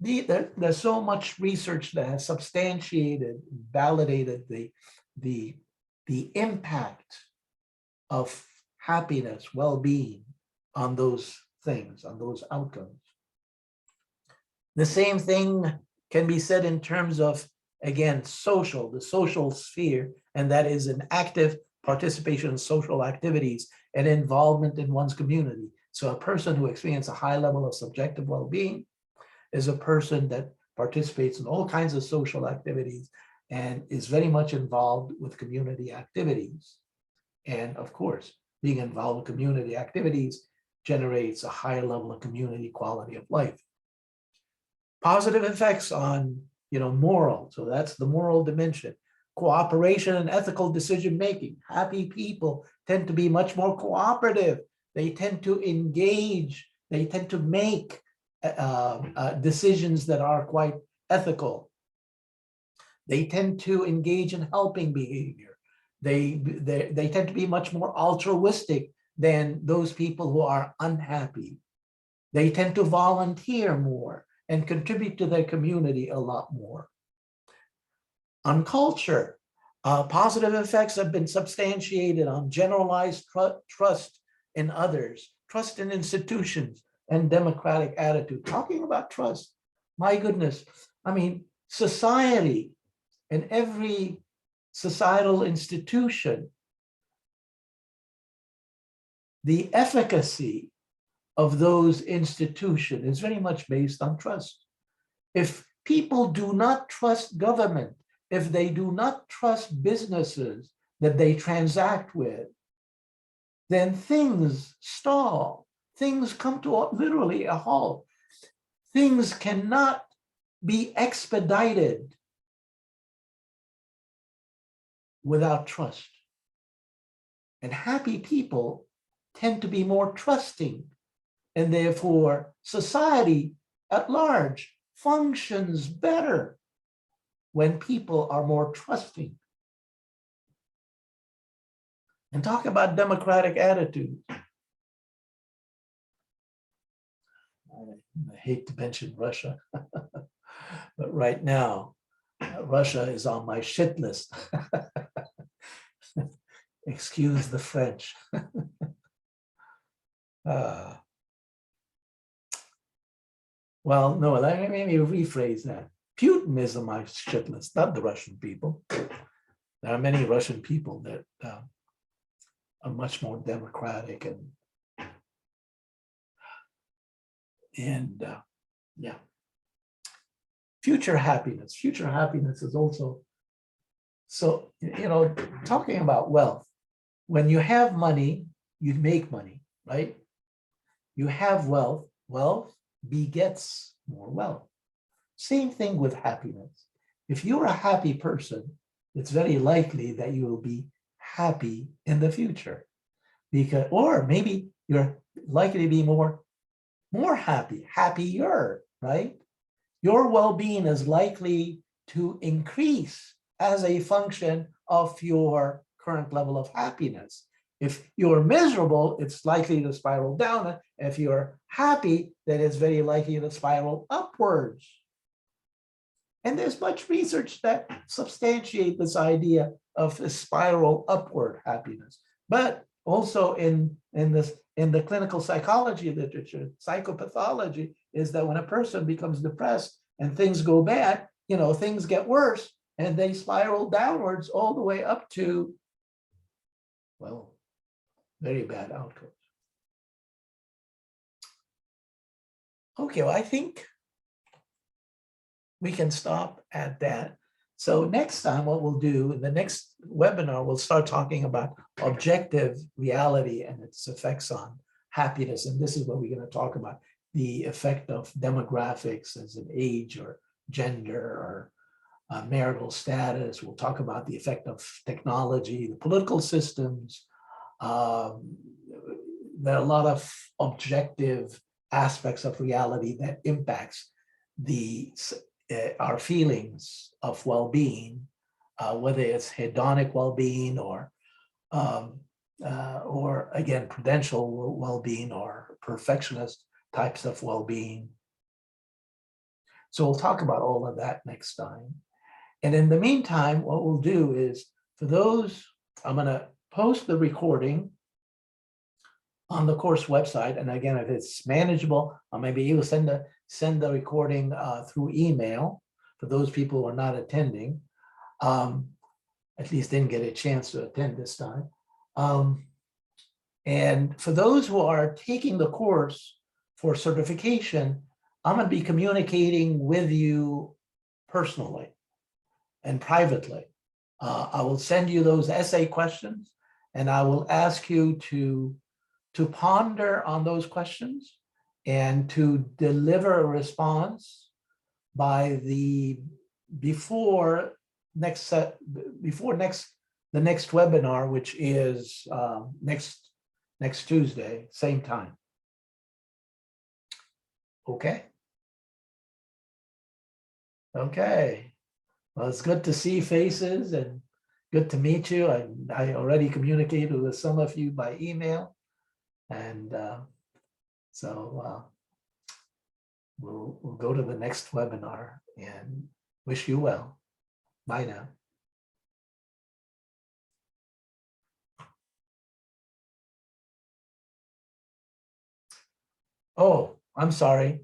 [SPEAKER 1] There's so much research that has substantiated, validated the impact of happiness, well-being on those things, on those outcomes. The same thing can be said in terms of, again, the social sphere, and that is an active participation in social activities and involvement in one's community. So a person who experiences a high level of subjective well-being is a person that participates in all kinds of social activities and is very much involved with community activities. And of course, being involved with community activities generates a higher level of community quality of life. Positive effects on, moral. So that's the moral dimension. Cooperation and ethical decision-making. Happy people tend to be much more cooperative. They tend to engage. They tend to make decisions that are quite ethical. They tend to engage in helping behavior. They tend to be much more altruistic than those people who are unhappy. They tend to volunteer more and contribute to their community a lot more. On culture, positive effects have been substantiated on generalized trust in others, trust in institutions, and democratic attitude. Talking about trust, my goodness, I mean, society and every societal institution, the efficacy of those institutions is very much based on trust. If people do not trust government, if they do not trust businesses that they transact with, then things stall. Things come to literally a halt. Things cannot be expedited without trust. And happy people tend to be more trusting, and therefore society at large functions better when people are more trusting. And talk about democratic attitudes. I hate to mention Russia, but right now, Russia is on my shit list. Excuse the French. Well, no, let me rephrase that. Putin is on my shit list, not the Russian people. There are many Russian people that are much more democratic and yeah. Future happiness. Future happiness is also, so, talking about wealth. When you have money, you make money, right? You have wealth, wealth begets more wealth. Same thing with happiness. If you're a happy person, it's very likely that you will be happy in the future, because, or maybe you're likely to be more happy, happier, right? Your well-being is likely to increase as a function of your current level of happiness. If you're miserable, it's likely to spiral down. If you're happy, then it's very likely to spiral upwards. And there's much research that substantiate this idea of a spiral upward happiness. But also in the clinical psychology literature, psychopathology, is that when a person becomes depressed and things go bad, things get worse and they spiral downwards all the way up to, well, very bad outcomes. Okay, well, I think we can stop at that. So next time, what we'll do in the next webinar, we'll start talking about objective reality and its effects on happiness. And this is what we're going to talk about, the effect of demographics as an age or gender or marital status. We'll talk about the effect of technology, the political systems. There are a lot of objective aspects of reality that impacts our feelings of well-being, whether it's hedonic well-being or again, prudential well-being or perfectionist types of well-being. So we'll talk about all of that next time. And in the meantime, what we'll do is, for those, I'm going to post the recording on the course website. And again, if it's manageable, I may be able to send the recording through email for those people who are not attending, at least didn't get a chance to attend this time. And for those who are taking the course for certification, I'm going to be communicating with you personally and privately. I will send you those essay questions, and I will ask you to ponder on those questions and to deliver a response by the the next webinar, which is next Tuesday, same time. Okay. Okay. Well, it's good to see faces and good to meet you. I already communicated with some of you by email, and so we'll go to the next webinar and wish you well. Bye now. Oh, I'm sorry.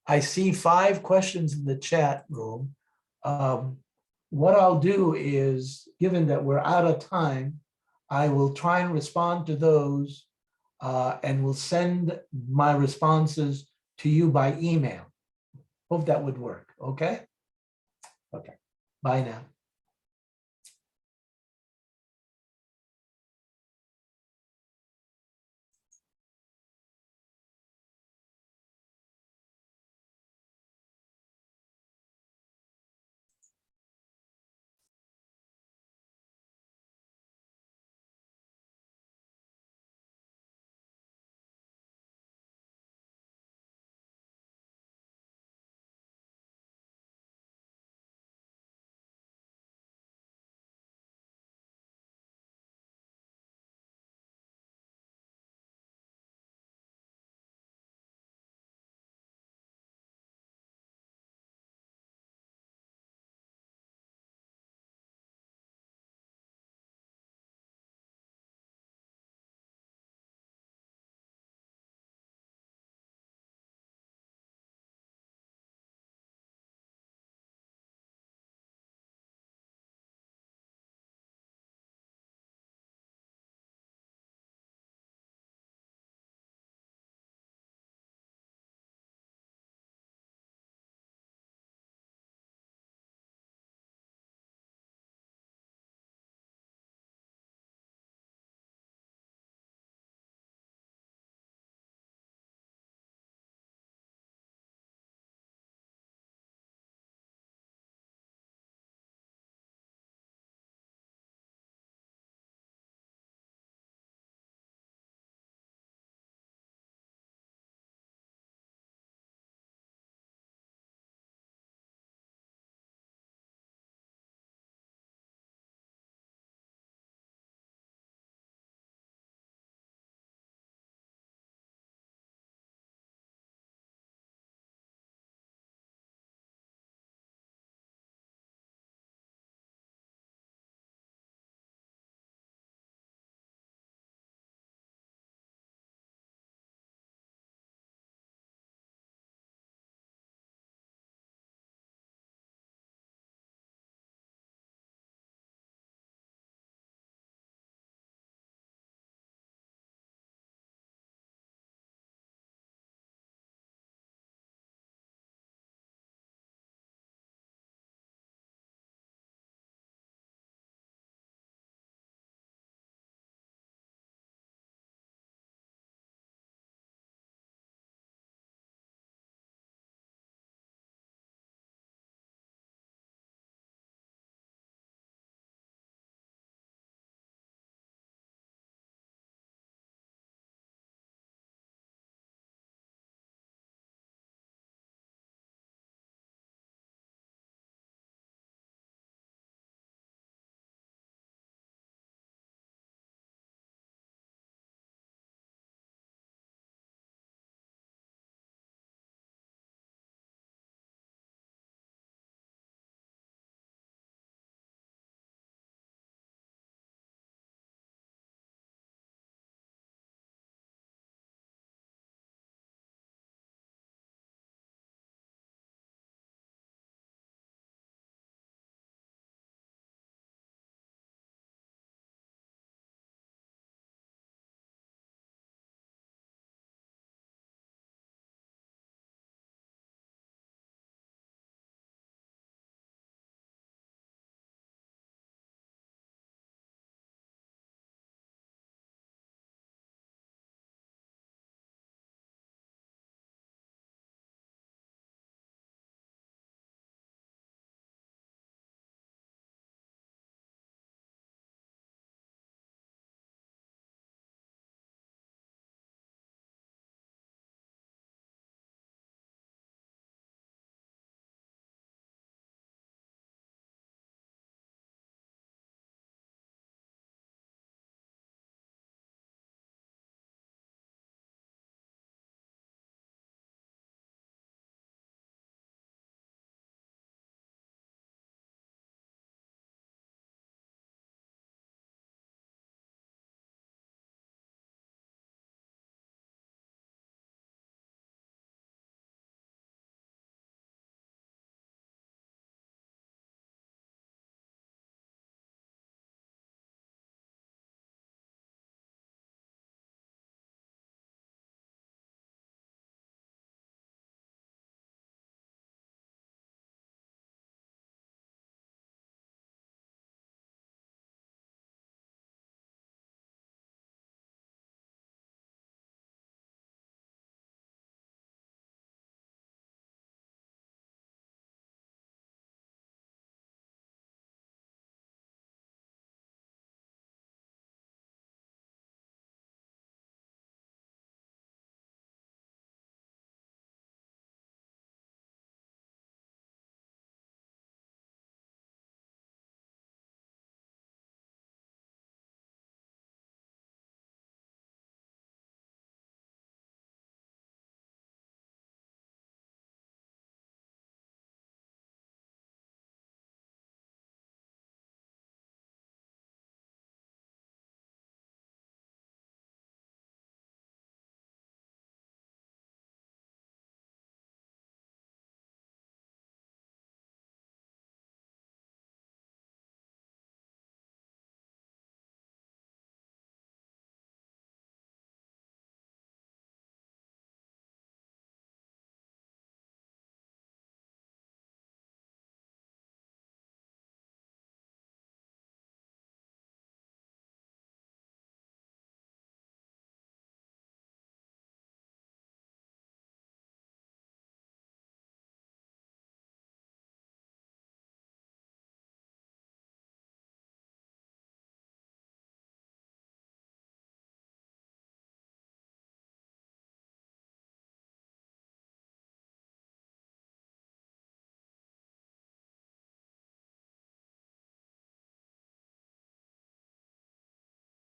[SPEAKER 1] I see 5 questions in the chat room. What I'll do is, given that we're out of time, I will try and respond to those and will send my responses to you by email. Hope that would work. Okay. Okay. Bye now.